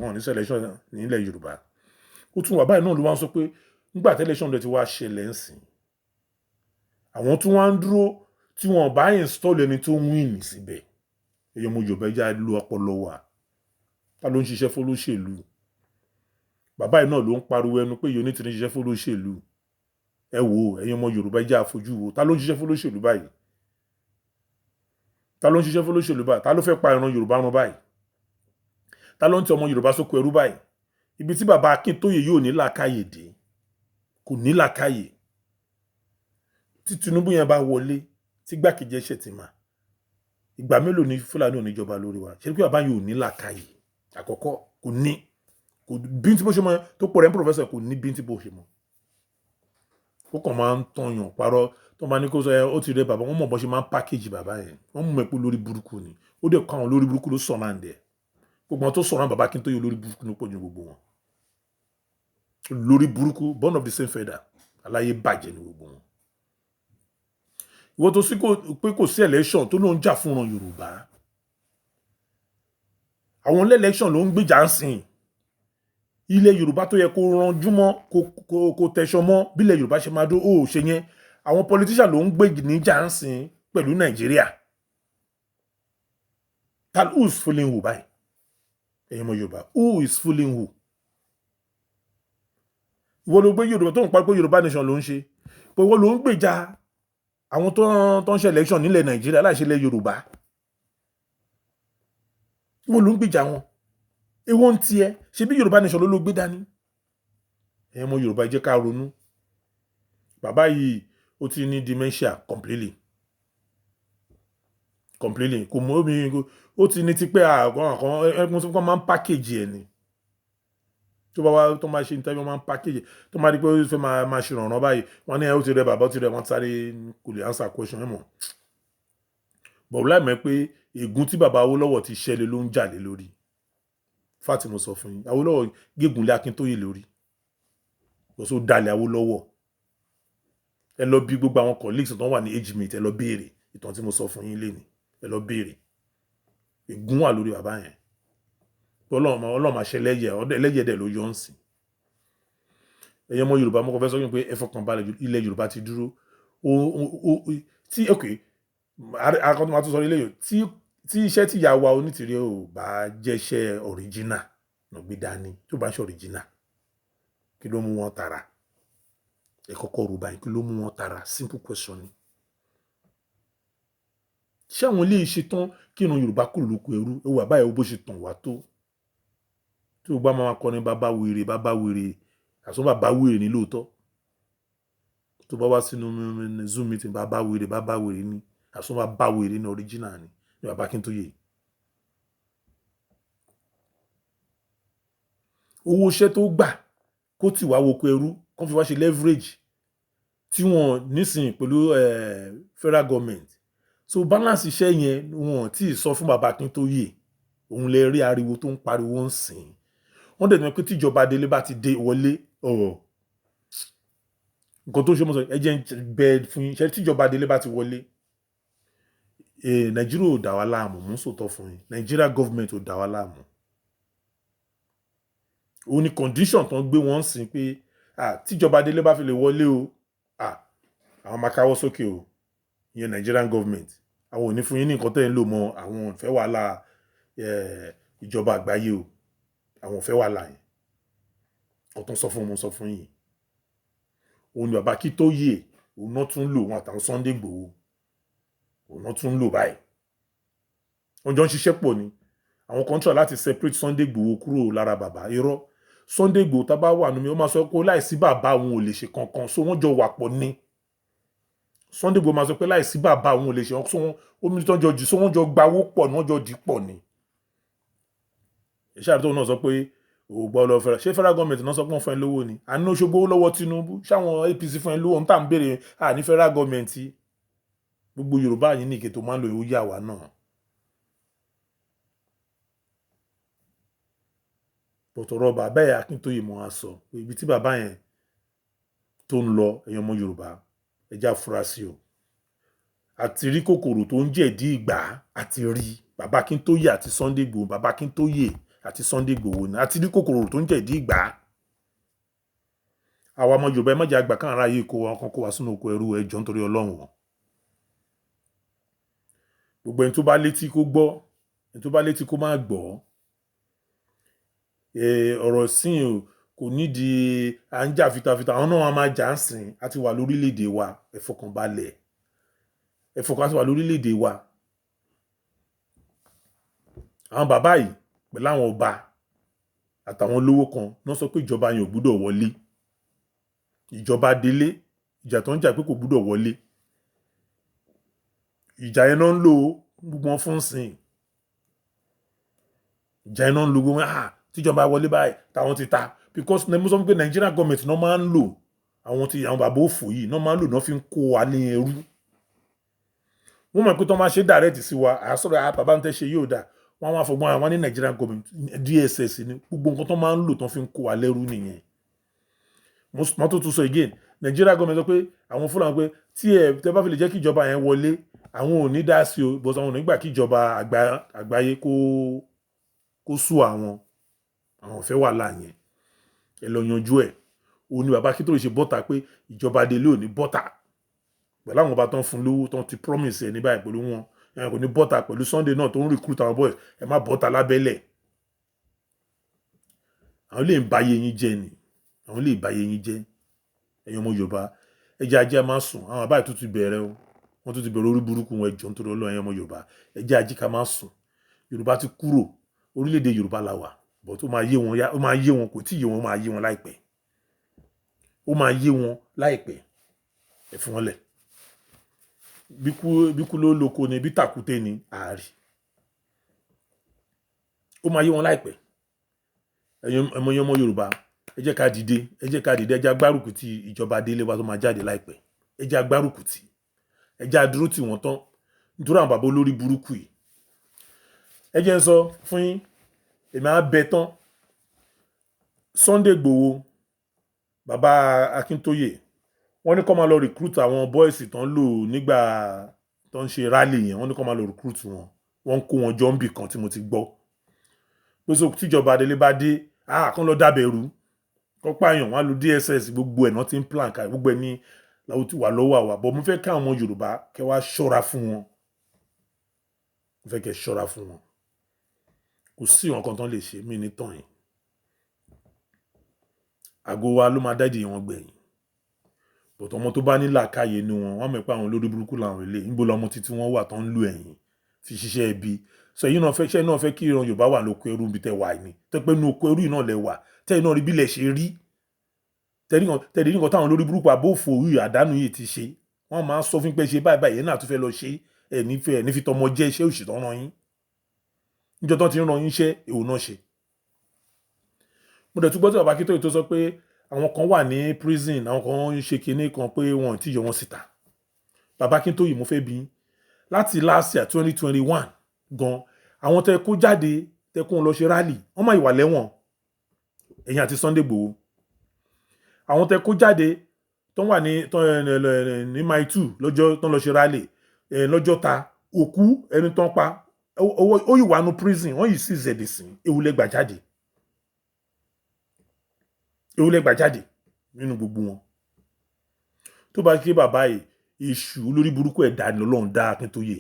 wọn ò ní sí election nílẹ̀ Yorùbá ó tún bàbá yẹn náà ló wá ń sọ pé nígbà tí election rẹ̀ ti wá ṣẹlẹ̀ ń sìn àwọn tún wá ń dúró tí wọn bá install ẹni tó ń win síbẹ̀ èyí ọmọ Yorùbá ẹja lu ọpọlọ wa ta ló ń ṣiṣẹ́ fólóṣèlú bàbá yìí náà ló ń pariwo ẹnu pé yóò ní ti ní ṣiṣẹ́ fólóṣèlú ẹ wò ẹ̀yin ọmọ Yorùbá ẹja àfojú wo ta ló ń ṣiṣẹ́ fólóṣèlú báyìí ta ló ń ṣiṣẹ́ fólóṣèlú báyìí ta ló fẹ́ pa ìran Yorùbá run báyìí ta ló ń ti ọmọ Yorùbá sóko ẹrú báyìí ibi tí bàbá Akintoye yóò ní làákàyè dé kò ní làákàyè tí Tinubu yẹn bá wọlé tí gbàkejì ẹ̀ṣẹ̀ ti mà ìgbà mélòó ni Fúlàní ò ní jọba lórí wa ṣe pé bàbá yìí ò ní làákàyè àkọ́kọ́ kò ní kò bí tí bó ṣe mọ tó pọ̀ rẹ̀ ń pòfẹ́sọ̀ kò ní bí tí bó ṣe mọ ó kàn máa ń tọyàn parọ́ tó máa ní kó sọ ó ti rẹ bàbá wọn mọ̀ bọ́ ṣe máa ń pákéjì bàbá yẹn wọ́n mú ẹ̀pọ̀ lórí burúkú ni ó dẹ̀ kọ́ àwọn lórí burúkú ló sọ̀ náà dẹ̀ gbogbo wọn tó sọ̀rọ̀ bàbá Akintoye lórí burúkú ló pọ̀ ju gbogbo wọn lórí burúkú born of the same feather aláyé bàjẹ́ ní gbogbo wọn ìwọ tó sí pé kò sí election tó ló ń jà fúnran Yorùbá àwọn election ló ń gbèjà ń sìn ilẹ̀ Yorùbá tó yẹ kó ranjú mọ́ kó tẹ̀sọ́ mọ́ bílẹ̀ Yorùbá ṣe máa dó ó ṣe yẹn àwọn politician ló ń gbé níjà ń sìn pẹ̀lú Nàìjíríà who is fooling who báyìí ẹ̀yin ọmọ Yorùbá who is fooling who ìwọ ló gbé Yorùbá tó ń parí pé Yorùbá nation ló ń ṣe pé ìwọ ló ń gbèjà àwọn tó ń ṣe election nílẹ̀ Nàìjíríà láìṣe ilẹ̀ Yorùbá ìwọ ló ń gbèjà wọn èwo ń tiẹ̀ ṣe bí Yorùbá nation ló gbé dání ẹ̀yin ọmọ Yorùbá jẹ́ ká ronú bàbá yìí ó ti ní dementia completely kò mọ omi ó ti ní tipẹ́ ẹkùn máa ń package ẹ̀ ni tó bá wá tó máa ṣe interview máa ń package tó máa rí pé ó fẹ́ máa ṣe ìrànràn báyìí wọ́n ní ó ti rẹ bàbá ó ti rẹ wọ́n sáré kò lè answer question ẹ̀ mọ̀ bọ̀wọ́ láìmọ̀ pé ègún tí bàbá Awólọ́wọ̀ ti ṣẹlẹ̀ ló ń jà lé lórí fáti mo sọ fún yín Awólọ́wọ̀ gégùn lé Akíntóyè lórí kò só dalẹ̀ Awólọ́wọ̀ ẹ lọ bí gbogbo àwọn colleagues tó wà ní age mate ẹ lọ béèrè ìtàn tí mo sọ fún yín lénìí ẹ lọ béèrè ègún wà lórí bàbá yẹn Ọlọ́run máa ṣe ẹlẹ́yẹ̀ dẹ̀ ló yọ ń sìn ẹ̀yin ọmọ Yorùbá mo kàn fẹ́ sọ pé ẹ fọkàn balẹ̀ ilẹ̀ Yorùbá ti dúró tí ok akọ́tún máa tún sọ ilé yìí tí iṣẹ́ tí ìyá wa Onítìrí ò bá jẹ́ṣẹ́ original náà gbé dání tó bá ṣe original kí ló mú wọn tara ẹ kọ́kọ́ rò báyìí kí ló mú wọn tara simple question ni ṣé àwọn ilé iṣẹ́ tán kí ìran Yorùbá kúrò lóko ẹrú ewu àbáyọ bó ṣe tàn wá tó tí o bá máa kọ́ ní bàbá wèrè àsọ bàbá wèrè ní lóòótọ́ tó bá wá sínú Zoom meeting bàbá wèrè ní àsọ bàbá wèrè ní original ní bàbá Akíntóyè owó iṣẹ́ tó gbà kó tì wá woko ẹrú kó fi wá ṣe leverage tí wọ́n nísìn pẹ̀lú federal government so balance iṣẹ́ yẹn wọ́n tí ì sọ fún bàbá Akíntóyè òun lè rí ariwo tó ń pariwo ń sìn wọ́n dẹ̀ ní pé tíjọba délé bá ti dé wọlé nǹkan tó ṣe mọ́ sọ ẹ jẹ́ bẹ́ẹ̀ fún yín ṣe tíjọba délé bá ti wọlé Nàìjíríà ò dá wa láàmú mú sòtọ́ fún yín Nàìjíríà government ò dá wa láàmú òun ni condition tó ń gbé wọn sìn pé tíjọba délé bá fi lè wọlé o àwọn máa káwọ́ sókè o ìyẹn Nigerian government àwọn ò ní fún yín ní nǹkan tẹ́ ń lò mọ́ àwọn ò fẹ́ wàhálà ìjọba àgbáyé o àwọn ò fẹ́ wàhálà yẹn ọ̀tún sọ fún sọ fún yín òun ni bàbá Akíntóyè òun náà tún lò wọn àtàwọn Sunday Igboho òun náà tún lò báyìí wọ́n jọ ń ṣiṣẹ́ pọ̀ ni àwọn kan try láti separate Sunday Igboho kúrò lára bàbá irọ́. Sunday Igboho tá bá wà nínú mi ó máa sọ pé láìsí bàbá òun ò lè ṣe kankan so wọ́n jọ wà pọ̀ ni. Sunday Igboho máa sọ pé láìsí bàbá òun ò lè ṣe kankan so wọ́n tó jọ jù so wọ́n jọ gbawó pọ̀ ni wọ́n jọ dì pọ̀ ni. Ìṣàrò tó náà sọ pé ògbọ́ lọ fẹ́ra ṣé federal government náà sọ pé wọ́n fẹ́ lówó ni àní ó ṣogbó lọ́wọ́ Tinubu ṣáwọn APC fẹ́ lówó ń tà ń béèrè ní federal government gbogbo Yorùbá yìí ní ìkè tó máa ń lo ìwú yà wá náà. Bọ̀tọ̀rọ̀ bàbá ẹ̀ Akintoye mọ̀ á sọ pé ibi tí bàbá yẹn tó ń lọ ẹ̀yàn ọmọ Yorùbá ẹjẹ́ àfúrásì o àti rí kòkòrò tó ń jẹ̀dí ìgbà àti rí bàbá Akintoye àti Sunday Igboho bàbá Akintoye àti Sunday Igboho ni àti rí kòkòrò tó ń jẹ̀dí ìgbà. àwa ọmọ Yorùbá ẹ má jẹ́ àgbà káwọn ará yìí kó wọn kan kó wa sínú oko ẹrú ẹjọ́ nítorí Ọlọ́run wọn. gbogbo ẹni tó bá létí kó gbọ́ ẹni tó bá létí kó má gbọ́. ọ̀rọ̀ sìn o kò nídìí à ń jà fitafita àwọn náà máa jà ń sìn àti wà lórílẹ̀‐èdè wa ẹ fọkànbalẹ̀ àti wà lórílẹ̀‐èdè wa. àwọn bàbá yìí pẹ̀lú àwọn ọba àtàwọn olówó kan náà sọ pé ìjọba yẹn ò gbúdọ̀ wọlé ìjọba délé ìjà tó ń jà pé kò gbúdọ̀ wọlé ìjà yẹn náà ń lò gbogbo wọn fún sìn ìjà yẹn náà ń lò gbogbo wọn tíjọba wọlé báyìí táwọn ti ta because mo sọ pé Nigerian government náà máa ń lò àwọn bàbá òfò yìí náà máa ń lò náà fi ń kó wa ní ẹrú wọ́n mọ̀ pé tó máa ṣe direct sí wa àsọ̀rọ̀ bàbá ń tẹ́ ṣe yóò dà wọ́n máa fọgbọ́n àwọn ní Nigerian government DSS ni gbogbo nǹkan tó máa ń lò tó fi ń kó wa lẹ́rú nìyẹn. mo tó tún sọ again Nigerian government sọ pé àwọn Fúlàní pé tí tẹ́ bá fi lè jẹ́ kí ìjọba yẹn wọlé àwọn ò ní dá sí o bọ́sọ̀ àwọn ò ní gbà kí ìjọba àgbáyé kó sú àwọn fẹ́ wà láàyè ẹ lọ yanjú ẹ̀ òun ni bàbá Akintoye ṣe bọ́ta pé ìjọba délé ò ní bọ́ta pẹ̀lú àwọn ọba tó ń fún lówó tó ń ti promise ẹ̀ ní báyìí pẹ̀lú wọn kò ní bọ́ta pẹ̀lú Sunday náà tó ń recruit àwọn boys ẹ má bọ́ta lábẹ́lẹ̀ àwọn lè bá yé yín jẹ́ ni àwọn lè bá yé yín jẹ́ ẹ̀yin ọmọ Yorùbá ẹjẹ́ ajé a máa sùn àwọn àbáyé tó ti bẹ̀rẹ̀ o wọ́n tó ti bẹ̀rẹ̀ orí burúkú wọn ẹjọ́ nítorí Ọlọ́run ẹ̀yin ọmọ Yorùbá ẹjẹ́ ajé ká máa sùn Yorùbá ti kúrò orílẹ̀-èdè Yorùbá la wà bọ̀ tó máa yé wọn kò tí yé wọn ó máa yé wọn láìpẹ́ ó máa yé wọn láìpẹ́ ẹ fún wọn lẹ̀ bíkú ló lóko ni bí tàkúté ni ààrí ó máa yé wọn láìpẹ́ ẹ̀yin ọmọ Yorùbá ẹ jẹ́ ká dìde ẹ jẹ́ agbárùkù tí ìjọba délé wa tó máa jáde láìpẹ́ ẹ jẹ́ agbárùkù tí ẹ jẹ́ adúró tì wọ́n tán nítorí àwọn bàbá olórí burúkú yìí ẹ jẹ́ ń sọ fún yín èmi á bẹ tán Sunday Igboho bàbá Akintoye wọ́n ní kó máa lọ recruit àwọn boys tán lò nígbà tó ń ṣe rally yẹn wọ́n ní kó máa lọ recruit wọn wọ́n ń kó wọn jọ ń bì kan tí mo ti gbọ́ pé so tíjọba adélé bá dé kán lọ dábẹ̀rú kó pààyàn wọn á lo DSS gbogbo ẹ̀ náà ti ń plan ká gbogbo ẹ̀ ní làwọn ti wà lọ́wọ́ àwa bọ́ mo fẹ́ ká àwọn Yorùbá kẹ́ wá ṣọ́ra fún wọn mo fẹ́ kẹ́ ṣọ́ra fún wọn kò sí nǹkan tán lè ṣe mí ní tàn yín àgọ́ wa ló máa dáìdì wọn gbẹ̀yìn bọ̀tọ̀ ọmọ tó bá ní làákàyè inú wọn wọ́n mọ̀ pé àwọn olórí burúkú làwọn ilé níbo lọmọ títí wọn wà tán ń lu ẹ̀yìn fi ṣiṣẹ́ ẹbí sọ èyí náà fẹ́ kí ìran Yorùbá wà lóko ẹrú ibi tẹ́ wà ní tẹ́ pé inú oko ẹrú náà lẹ wà tẹ́yìn náà rí bílẹ̀ ṣe rí tẹ́lẹ̀ nǹkan táwọn olórí burúkú àbófò yìí àdánù yìí ti ṣe wọ́n máa ń sọ fún pé ṣe báyìí yẹn náà tún fẹ́ lọ ṣe ẹ̀ ní fi tọmọ jẹ́ iṣẹ́ òṣì tán rán yín níjọ́ tán ti ń ran yín iṣẹ́ èwo náà ṣe. mo dẹ̀ tún gbọ́ tí bàbá Akintoye tó sọ pé àwọn kan wà ní prison àwọn kan ń ṣe kinní kan pé wọn ti yọ wọn síta bàbá Akintoye mo fẹ́ bí láti last year 2021 gan àwọn tẹ́ kó jáde tẹ́ kó lọ ṣe rally wọ́n máa ìwà lẹ́wọ̀n ẹ̀yìn àti Sunday Igboho àwọn tẹ́ kó jáde tó wà ní mile 2 lọ́jọ́ tó lọ ṣe rally lọ́jọ́ ta òkú ẹni tán pa ó yìí wà ní prison wọ́n yìí sí zẹ̀dẹ̀sìn ewúlẹ́gbà jáde nínú gbogbo wọn tó bá kí bàbá yìí èṣù olórí burúkú ẹ̀dá ni Ọlọ́run dá Akintoye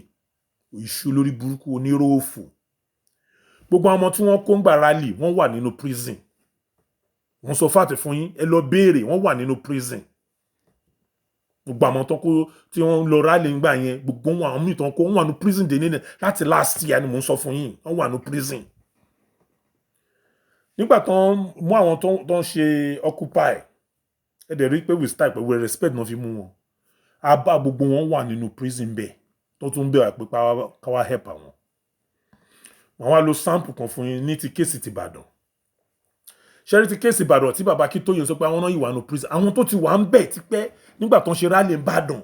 èṣù olórí burúkú oníròòfò gbogbo àwọn ọmọ tí wọ́n kó ń gbà rally wọ́n wà nínú prison wọ́n sọ fàtẹ̀ fún yín ẹ lọ béèrè wọ́n wà nínú prison gbogbo àwọn tó kó tí wọ́n lọ rally ńgbà yẹn gbogbo wọn àwọn míì tó ń kó wọ́n wà nínú prison dé nílẹ̀ láti last year ni mò ń sọ fún yín wọ́n wà nínú prison nígbà tó ń mú àwọn tó ń ṣe occupy ẹ dẹ̀ rí pé with style pẹ̀lú respect náà fi mú wọn abá gbogbo wọn wà nínú prison bẹ́ẹ̀ tó tún bẹ̀ wá pé káwá help àwọn wọ́n wá lo sample kan fún yín ní ti kéèsì ti Ìbàdàn ṣẹ́rí ti kéèsì Ìbàdàn tí bàbá Akintoye sọ pé àwọn náà yìí wà nínú prison àwọn tó ti wà ń bẹ̀ tipẹ́ nígbà tó ń ṣe rálẹ̀ Ìbàdàn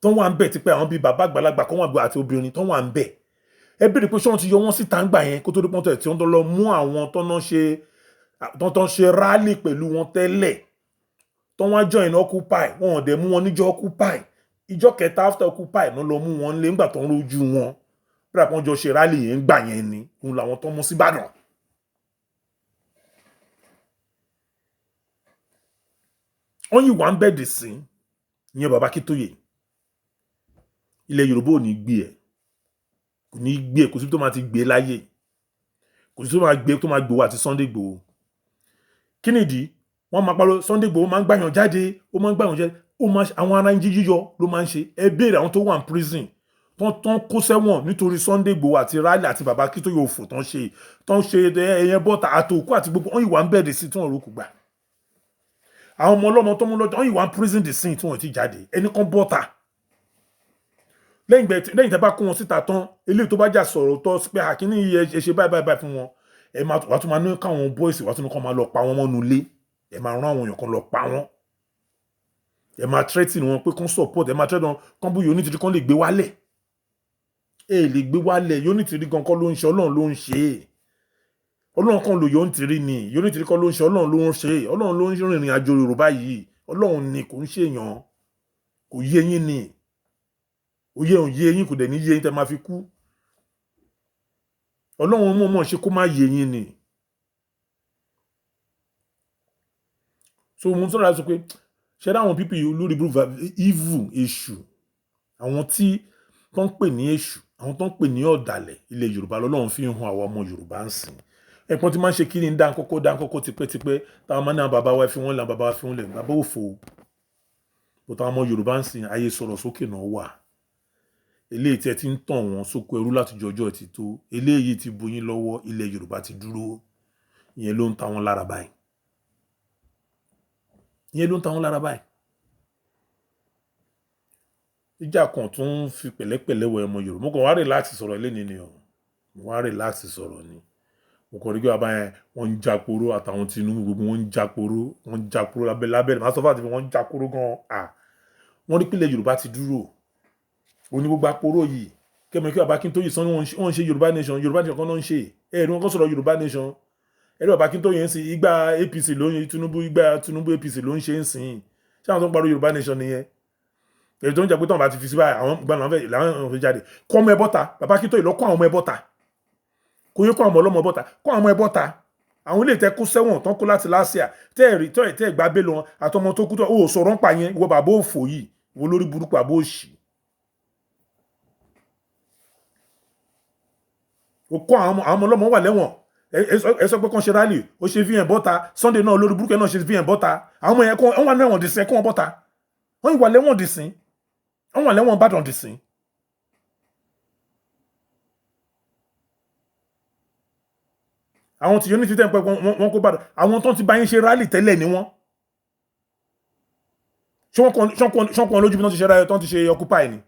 tó wà ń bẹ̀ tipẹ́ àwọn bíi bàbá àgbàlagbà kan wà gbà àti obìnrin tó wà ń bẹ̀ ẹ béèrè pé ṣé wọ́n ti yọ wọ́n síta ń gbà yẹn kó tó dé pọ́ńtọ̀ tí wọ́n lọ mú àwọn tó ń ṣe rálẹ̀ pẹ̀lú wọn tẹ́lẹ̀ tó wọ́n join occupy wọn ò dẹ̀ mú wọn níjọ́ occupy ìjọ́ kẹta after occupy náà lọ mú wọn lé ńgbà tó ń rojú wọn bí àpọ́n jọ ṣe rálẹ̀ yẹn ń gbà yẹn ni òun làwọn tó mú sí Ìbàdàn. wọ́n yìí wà ń bẹ̀dẹ̀ sí ìyẹn bàbá Akintoye ilẹ̀ Yorùbá ò ní gbé ẹ̀ kò ní gbé ẹ̀ kò sí tó máa ti gbé láyé kò sí tó máa gbé Igboho àti Sunday Igboho kí nìdí wọ́n máa parọ́ Sunday Igboho máa ń gbàyàn jáde ó máa ń gbàyàn jáde àwọn ará ń jíjọ ló máa ń ṣe ẹ béèrè àwọn tó wà ní prison tán kó sẹ́wọ̀n nítorí Sunday Igboho àti rally àti bàbá Akintoye òfò tán ṣe ẹyẹ bọ́ta àtòkù àti gbogbo wọ́n ìwà ń bẹ̀rẹ̀ sí tí wọ́n rò kù gbà àwọn ọmọ ọlọ́mọ tó mú lọ́jọ́ wọ́n ìwà ń prison the sin tí wọ́n ti jáde ẹni kan bọ́ta lẹ́yìn tẹ́ bá kó wọn síta tán eléyìí tó bá jà sọ̀rọ̀ tọ́ pé àkíní ẹ ṣe báyìí fún wọn ẹ máa wà tún máa ní káwọn boys wà tún kọ́ máa lọ pa wọn mọ́nu ilé ẹ máa rán àwọn èèyàn kan lọ pa wọn ẹ máa threaten wọn pé kán support ẹ máa threaten wọn kán bú Unity kán lè gbé wálẹ̀ ẹ lè gbé wálẹ̀ Unity gan kọ́ ló ń ṣe Ọlọ́run ló ń ṣe Ọlọ́run kan ló Unity ni Unity kọ́ ló ń ṣe Ọlọ́run ló ń ṣe Ọlọ́run ló ń rìnrìn àjò Yorùbá yìí Ọlọ́run ni kò ń ṣe èèyàn kò yé yín ni òye òye yín kò dẹ̀ ní yé yín tẹ́ máa fi kú Ọlọ́run mọ̀ ṣe kó má yé yín ni so mo sọ̀rọ̀ láti sọ pé ṣe dáwọn pípì olórí burúkú evil èṣù àwọn tí tó ń pè ní èṣù àwọn tó ń pè ní ọ̀dàlẹ̀ ilẹ̀ Yorùbá lọ́lọ́run fi ń han àwọn ọmọ Yorùbá ń sìn ẹ̀pọ́n tí máa ń ṣe kí ni dáńkọ́kọ́ tipẹ́tipẹ́ táwọn máa ní àwọn bàbá wa fi wọ́n lẹ̀ bàbá wa fi wọ́n lẹ̀ bàbá òfò bó táwọn ọmọ Yorùbá ń sìn ayé sọ̀rọ̀ sókè náà wà eléyìí tí ẹ ti ń tàn wọ́n sóko ẹrú láti jọjọ́ ti tó eléyìí ti bu yín lọ́wọ́ ilẹ̀ Yorùbá ti dúró ìyẹn ló ń ta wọn lára báyìí ìjà kan tún fi pẹ̀lẹ́pẹ̀lẹ́ wọ ọmọ Yorùbá mo kàn wá relax sọ̀rọ̀ lẹ́ni ni o mo wá relax sọ̀rọ̀ ni mo kàn rí pé bàbá yẹn wọ́n ń jáporó àtàwọn Tinubu gbogbo wọ́n ń jáporó lábẹ́rẹ́ máa sọ fún àti wọ́n ń jáporó gan-an wọ́n rí pílẹ̀ Yorùbá ti dúró òní gbogbo àporó yìí kẹ́mi kí bàbá Akintoye sọ wọ́n ń ṣe Yorùbá nation kan náà ń ṣe ẹ̀rí wọn kọ́ sọ̀rọ̀ Yorùbá nation ẹ̀rí bàbá Akintoye ń sìn igba APC ló ń Tinubu APC ló ń ṣe ń sìn ṣé àwọn tó ń parọ́ Yorùbá nation nìyẹn èyí tó ń jẹ́ pé tọ́wọ́n bá ti fi sí báyìí àwọn gbọ́n làwọn fi jáde kọ́ ọmọ ẹ bọ́ta bàbá Akintoye lọ kọ́ àwọn ọmọ ẹ bọ́ta kò yẹ kọ́ àwọn ọlọ́mọ bọ́ta kọ́ àwọn ọmọ ẹ bọ́ta àwọn ilé ìtẹ́kù sẹ́wọ̀n tán kó láti láṣìá tẹ́ ìgbà bẹ́ẹ̀ lọ àtọmọ tó kú tó ó sọ̀rọ̀ ń pa yẹn ìwọ bàbá òfò yìí ìwọ lórí burúkú bàbá òṣì ó kọ́ àwọn ọmọ ọlọ́mọ wà lẹ́wọ̀n ẹ sọ pé kàn ṣe rálì ó ṣe vn bọ́ta Sunday náà lórí burúkú náà ṣe vn bọ́ta àwọn ọmọ yẹn wọ́n wà lẹ́wọ̀n dìsín kó wọn bọ́ta wọ́n ìwà lẹ́wọ̀n dìsín wọ́n wà lẹ́wọ̀n Ìbàdàn dìsín àwọn tí Unity tẹ́ ń pẹ́ wọn kó Ìbàdàn àwọn tó ti bá yín ṣe rálì tẹ́lẹ̀ ni wọ́n ṣọ́nkọ́ lójú bí wọ́n ti ṣe rálì tó ti ṣe occupy ni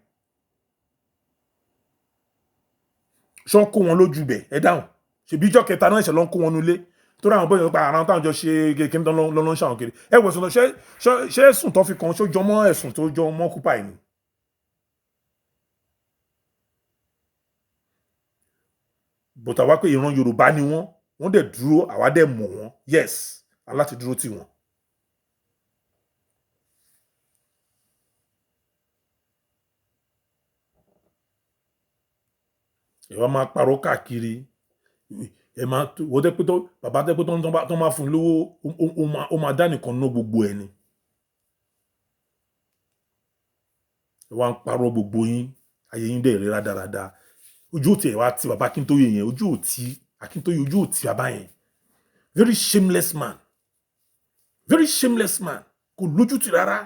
ṣọ́nkọ́ wọn lójú bẹ̀ ẹ dáhùn ṣèbí ìjọ kẹta náà ṣe lọ́n kó wọn nulẹ̀ tó ráwọn bóyá pa àwọn táwọn jọ ṣe kékeré lọ́nà ṣàwọn kiri ẹ wọ̀ sọ̀tọ̀ ṣé ẹ̀sùn tó fi kàn ṣó jọmọ́ ẹ̀sùn tó jọmọ́ occupy ni bùtà wá pé ìran Yorùbá ni wọ́n dẹ̀ dúró àwa dẹ̀ mọ̀ wọ́n yes aláti dúró tì wọ́n. ẹ wá máa parọ́ káàkiri ẹ máa wọ́n tẹ́ pé bàbá tẹ́ pé tó máa fún lówó ó máa dá nìkan ná gbogbo ẹ̀ ni. ẹ wá ń parọ́ gbogbo yín ayé yín dẹ̀ rí rádaràda ojú òtí ẹ̀ wá ti bàbá Akintoye yẹn ojú òtí Akintoye ojú òtí bàbá yẹn very shameless man kò lójútì rárá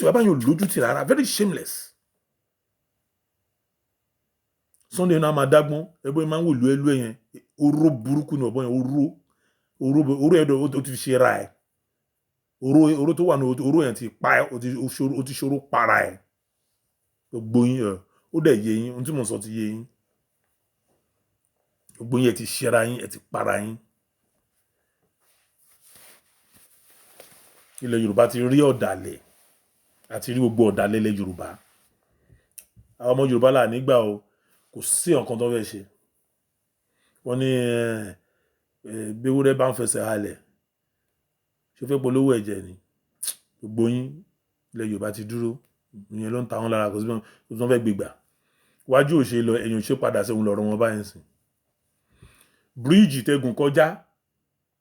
bàbá yẹn ò lójútì rárá very shameless. Sunday náà máa dágbọ́n ẹgbẹ́ máa ń wò lú ẹlú ẹ̀yẹn oró burúkú ni ọ̀bọ yẹn oró ẹ̀dọ̀ ó ti ṣe ra ẹ̀ oró tó wà ní oró yẹn ti pa ẹ́ ó ti ṣòro para ẹ̀ gbogbo yín ó dẹ̀ yé yín ohun tí mo sọ ti yé yín gbogbo yín ẹ ti ṣera yín ẹ ti para yín ilẹ̀ Yorùbá ti rí ọ̀dàlẹ̀ àti rí gbogbo ọ̀dàlẹ̀ ilẹ̀ Yorùbá àwọn ọmọ Yorùbá là nígbà o kò sí nǹkan tó fẹ́ ṣe wọ́n ní béwúrẹ́ bá ń fẹsẹ̀ halẹ̀ ṣe fẹ́ polówó ẹ̀jẹ̀ ni gbogbo yín ilẹ̀ Yorùbá ti dúró ìyẹn ló ń ta wọn lára kò sí wọn fẹ́ gbégbà wájú òṣè lọ ẹ̀yìn òṣè padà sẹ́hun lọ́rọ̀ wọn báyìí sìn bíríìjì tẹ́gùn kọjá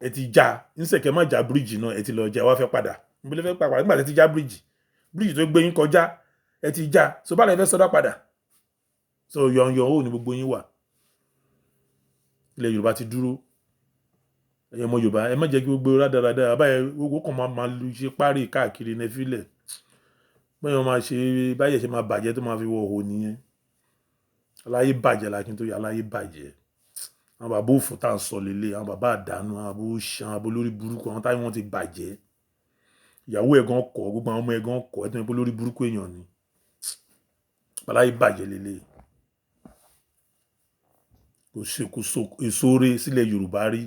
ẹ ti já ńsẹ̀kẹ́ má já bíríìjì náà ẹ ti lọ já wá fẹ́ padà níbo fẹ́ padà nígbà tí ẹ ti já bíríìjì tó gbé yín kọjá ẹ ti já so bá lẹ fẹ́ sọdá padà so yọ̀nyọ̀ ó ní gbogbo yín wà ilẹ̀ Yorùbá ti dúró ẹ̀yẹ ọmọ Yorùbá ẹ má jẹ́ kí gbogbo rádaràdà báyẹn gbogbo kan máa lu ṣe párí káàkiri nẹfílẹ̀ báyẹn máa ṣe báyẹn ṣe máa bàjẹ́ tó máa fi wọ òhò nìyẹn aláyé bàjẹ́ l'Akintoye aláyé bàjẹ́ àwọn bàbá òfò tá à ń sọ lélẹ̀ àwọn bàbá àdánù àwọn bàbá òṣàn àwọn bàbá olórí burúkú àwọn táyé wọn ti bàjẹ́ ìyàwó ẹ̀gán kọ̀ gbogbo àwọn ọmọ ẹ̀gán kọ̀ ẹ̀ tó ń pẹ́ lórí burúkú èèyàn ni aláyé bàjẹ́ lélẹ̀ kò so èso rẹ̀ sílẹ̀ Yorùbá rí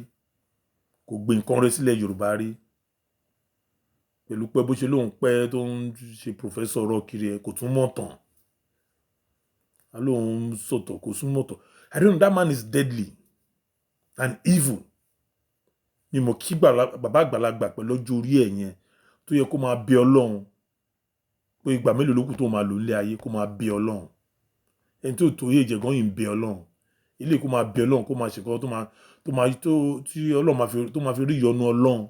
kò gbé nǹkan rẹ̀ sílẹ̀ Yorùbá rí pẹ̀lú pé bó ṣe lóun pẹ́ tó ń ṣe pòfẹ́sọ̀ ọ̀rọ̀ kiri ẹ̀ kò tún mọ̀ tán alóhun sọ̀tọ̀ kò tún mọ̀ tán I don't know that man is deadly and evil ni mo kí bàbá àgbàlagbà pẹ̀lú ọjọ́ orí ẹ̀ yẹn tó yẹ kó máa bẹ Ọlọ́run pé ìgbà mélòó ló kù tó máa lò nílé ayé kó máa bẹ Ọlọ́run ẹni tó tó yé ìjẹ̀gán yìí ń bẹ Ọlọ́run ilé kó máa bẹ Ọlọ́run kó máa ṣèkọ́ tí Ọlọ́run tó máa fi rí ìyọ́nú Ọlọ́run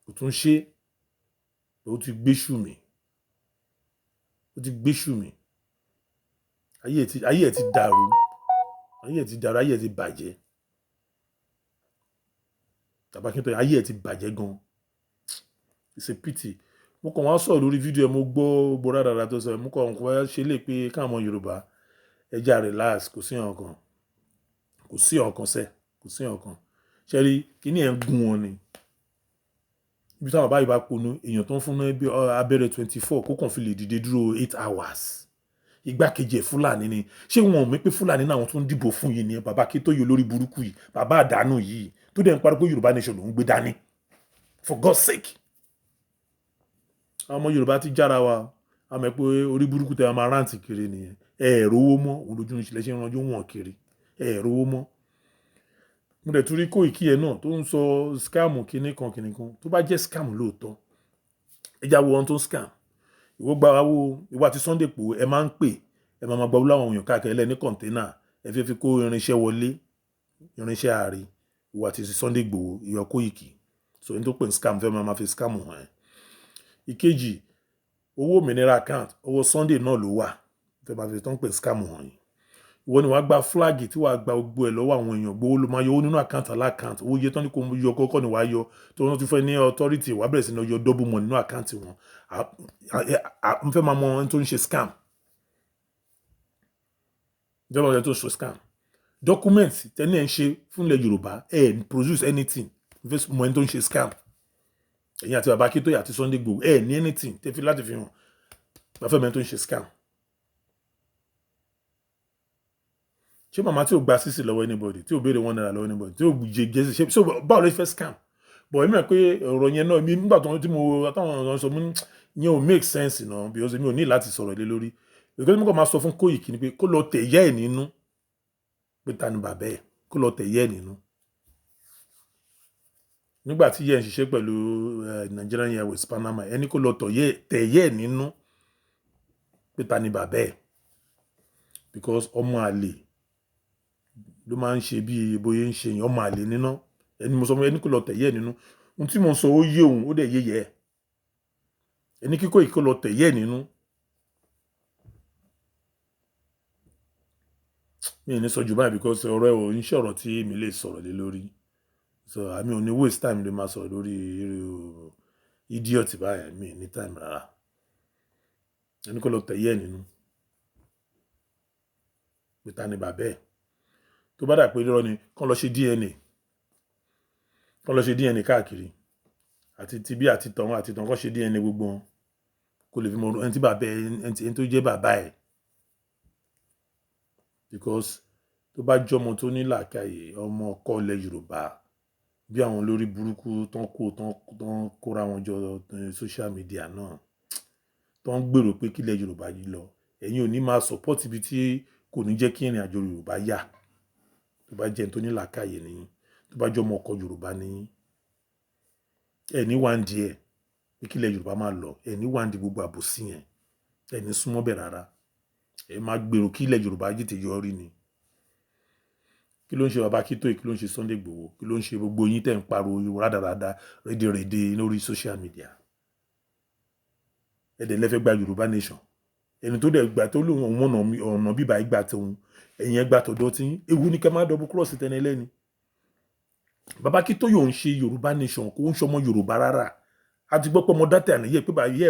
kò tún ṣe ó ti gbéṣù mi ayé ẹ̀ ti dàrú ayé ẹ̀ ti bàjẹ́ bàbá Akintoye ayé ẹ̀ ti bàjẹ́ gan it's a pity mo kàn wá sọ̀rọ̀ lórí fídíò ẹ̀ mo gbọ́ gbọ́ra dára tó sọ mo kàn wá ṣe lè pé káwọn Yorùbá ẹja relax kò sí ọ̀kan ṣẹ́rí kíní ẹ̀ ń gún wọn ni ibi táwọn báyìí bá ponú èèyàn tó ń fún abẹ́rẹ́ 24 kó kàn fi lè dìde dúró 8 hours igbákejì ẹ̀ Fúlàní ni ṣé wọn ò mọ̀ pé Fúlàní náà tó ń dìbò fún yìí ni bàbá Akintoye olórí burúkú yìí bàbá àdánù yìí tó dẹ̀ ń parí pé Yorùbá nation ló ń gbé dání for God's sake àwọn ọmọ Yorùbá ti jára wa a mọ̀ pé orí burúkú tẹ máa rántí kiri nìyẹn ẹ̀ẹ̀rówó mọ́ òun lójú ìṣẹ̀lẹ̀ ṣe ń ranjú wọn kiri ẹ̀ẹ̀rówó mọ́ mo dẹ̀ tún rí Koiki ẹ̀ náà tó ń sọ scam kinní kan tó bá jẹ́ scam lóòótọ́ ẹja wo ohun tó ń scam ìwọ gba owó ìwọ àti Sunday Igboho ẹ máa ń pè ẹ máa gba owó láwọn èèyàn káàkiri ẹlẹ́ni kọ̀ǹténà ẹ fi kó irinṣẹ́ wọlé irinṣẹ́ ààrí ìwọ àti Sunday Igboho ìyọ Koiki so ní tó pè ní scam fẹ́ máa fi scam hàn ẹ́ ìkejì owó òmìnira account owó Sunday náà ló wà fẹ́ máa fi tó ń pè ní scam hàn yìí ìwọ ni wàá gba flag tí wàá gba gbogbo ẹ̀ lọ́wọ́ àwọn èèyàn gbowó ló máa yọ owó nínú account aláccount owó iye tán ní kò yọ kọ́kọ́ ni wàá yọ tó wọ́n ti fẹ́ ní authority wàá bẹ̀rẹ̀ sí ní yọ double money nínú account wọn n fẹ́ máa mọ ẹni tó ń ṣe scam ìjọba ọ̀rẹ́ tó ń ṣe scam document tẹ́ni ẹ̀ ń ṣe fúnlẹ̀ Yorùbá ẹ̀ produce anything n fẹ́ mọ ẹni tó ń ṣe scam ẹ̀yin àti bàbá Akintoye àti Sunday Igboho ẹ̀ ní anything tẹ́fi láti fi hàn gbàfẹ́ mọ ẹni tó ń ṣe scam. ṣé màmá tí ò gba sísì lọ́wọ́ anybody tí ò béèrè $1 lọ́wọ́ anybody tí ò jẹ ṣe ṣé báwo ló fẹ́ scam bọ̀ èmi rẹ̀ pé ọ̀rọ̀ yẹn náà mi nígbà tí mo táwọn ọ̀rọ̀ sọ mú yẹn ò make sense náà because mi ò ní láti sọ̀rọ̀ lé lórí because mo kàn máa sọ fún Koiki ni pé kó lọ tẹ̀ yẹ́ ẹ̀ nínú pé ta ni bàbá ẹ̀ kó lọ tẹ̀ yẹ́ ẹ̀ nínú nígbà tí yẹ́ ẹ̀ ń ṣiṣẹ́ pẹ̀lú Nigerian Airways Panama ẹni kó lọ tẹ̀ yẹ́ ẹ̀ nínú pé ta ni bàbá ẹ̀ because ọmọ àlè ló máa ń ṣe bí bóyá ń ṣe yàn ọmọ àlè níná ẹni mo sọ fún ẹni kò lọ tẹ̀yẹ́ nínú ohun tí mo sọ ó yé òun ó dẹ̀ yé yẹ ẹni kíkó ìkó lọ tẹ̀yẹ́ nínú mi ò ní sọ jù báyìí because ọ̀rọ̀ ẹ̀ ò ń ṣe ọ̀rọ̀ tí mi lè sọ̀rọ̀ lé lórí so àmì ò ní waste time lè máa sọ̀rọ̀ lórí irú idiot báyìí mi ní time rárá ẹni kò lọ tẹ̀yẹ́ nínú pé ta ni bàbá ẹ̀ tó bá dà pé irọ́ ni kán lọ ṣe DNA káàkiri àti tibí àti tọ̀hún kán ṣe DNA gbogbo wọn kó lè fi mọ ẹni tí bàbá ẹni tó jẹ́ bàbá ẹ̀ because tó bá jọmọ tó ní làákàyè ọmọ ọkọ ilẹ̀ Yorùbá bí àwọn olórí burúkú tán kóra wọn jọ social media náà tó ń gbèrò pé kílẹ̀ Yorùbá yìí lọ ẹ̀yin ò ní máa support ibi tí kò ní jẹ́ kí ìrìn àjò Yorùbá yà tó bá jẹ́ tó ní làákàyè nìyí tó bá jọmọ ọkọ Yorùbá nìyí ẹ̀ ní wá ń di ẹ̀ pé kílẹ̀ Yorùbá máa lọ ẹ̀ ní wá ń di gbogbo àbòsí yẹn ẹ̀ ní súnmọ́ bẹ̀ rárá ẹ̀ máa gbèrò kílẹ̀ Yorùbá yìí ti yọrí ni kí ló ń ṣe bàbá Akintoye kí ló ń ṣe Sunday Igboho kí ló ń ṣe gbogbo yín tẹ̀ ń pariwo rádaràda rédèrèdè lórí social media ẹ̀dẹ̀ lẹ́fẹ̀ẹ́ gba Yorùbá nation ẹni tó dẹ̀ gbà tó lóun ọ̀nà bíbá ìgbà tóun ẹ̀yìn ẹgbà tọ̀dọ̀ tí ewu ní kẹ́ máa double cross tẹ́ni ẹlẹ́ni bàbá Akintoye ò ń ṣe Yorùbá nation kò ń ṣọmọ Yorùbá rárá a ti gbọ́ pé ọmọ dátà nìyẹn pé bàbá yẹ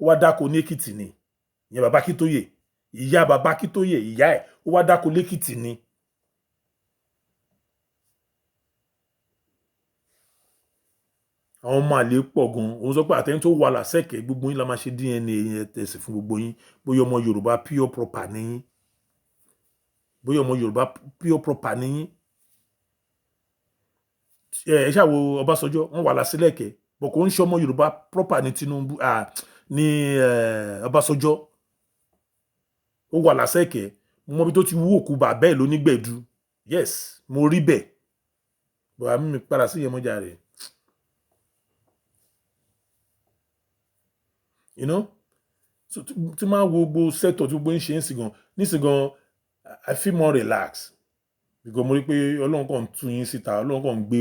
wá dáko ní Èkìtì ni ìyẹn bàbá Akintoye ìyá bàbá Akintoye ìyá ẹ̀ ó wá dáko lẹ́kìtì ni. àwọn ọmọ àlè pọ̀ gan òun sọ pé àtẹni tó wà lásẹ̀kẹ̀ gbogbo yín la máa ṣe DNA yẹn tẹ̀sí fún gbogbo yín bóyá ọmọ Yorùbá pure proper ni yín bóyá ọmọ Yorùbá pure proper ni yín ẹ ṣàwo Ọbásanjọ́ wọ́n wà lásìlẹ̀kẹ̀ bọ̀ kò ń ṣe ọmọ Yorùbá proper ní Tinubu ní Ọbásanjọ́ ó wà lásẹ̀kẹ̀ mo mọ bí tó ti wú òkú bàbá ẹ̀ lónígbẹ̀dú yes mo rí bẹ́ẹ̀ bọ̀ àmì mi padà sí ìyẹmọ́jà rẹ̀. You know, so tí máa wo gbogbo sector tí gbogbo ń ṣe ń sìn gan nísìn gan I feel more relaxed because mo rí pé Ọlọ́run kàn ń tú yín síta Ọlọ́run kàn ń gbé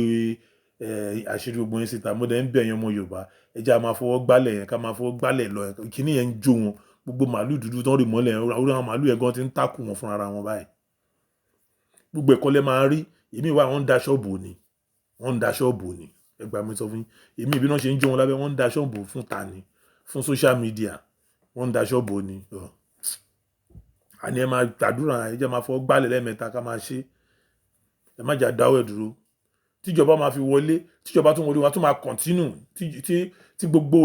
àṣírí gbogbo yín síta mo dẹ̀ ń bẹ̀ yín ọmọ Yorùbá ẹ jẹ́ a máa fọwọ́ gbálẹ̀ yẹn ká máa fọwọ́ gbálẹ̀ lọ kíní yẹn ń jó wọn gbogbo màálù dúdú tán rì mọ́lẹ̀ orí àwọn màálù yẹn gan ti ń tàkù wọn fún ara wọn báyìí gbogbo ẹ̀kọ́ lẹ máa rí èmi ìwà wọn ń da ṣọ́ọ̀bù ni ẹgbàá mi sọ fún yín èmi ìbí náà ṣe ń jó wọn lábẹ́ wọn ń da ṣọ́ọ̀bù fún ta ni fún social media wọ́n ń daṣọ́ bò ní àní ẹ máa gbàdúrà ẹ jẹ́ máa fọ́ gbálẹ̀ lẹ́ẹ̀mẹ́ta ká máa ṣe ẹ má jà dáwọ́ ẹ̀ dúró tíjọba máa fi wọlé tíjọba tún wọlé wa tún máa continue tí gbogbo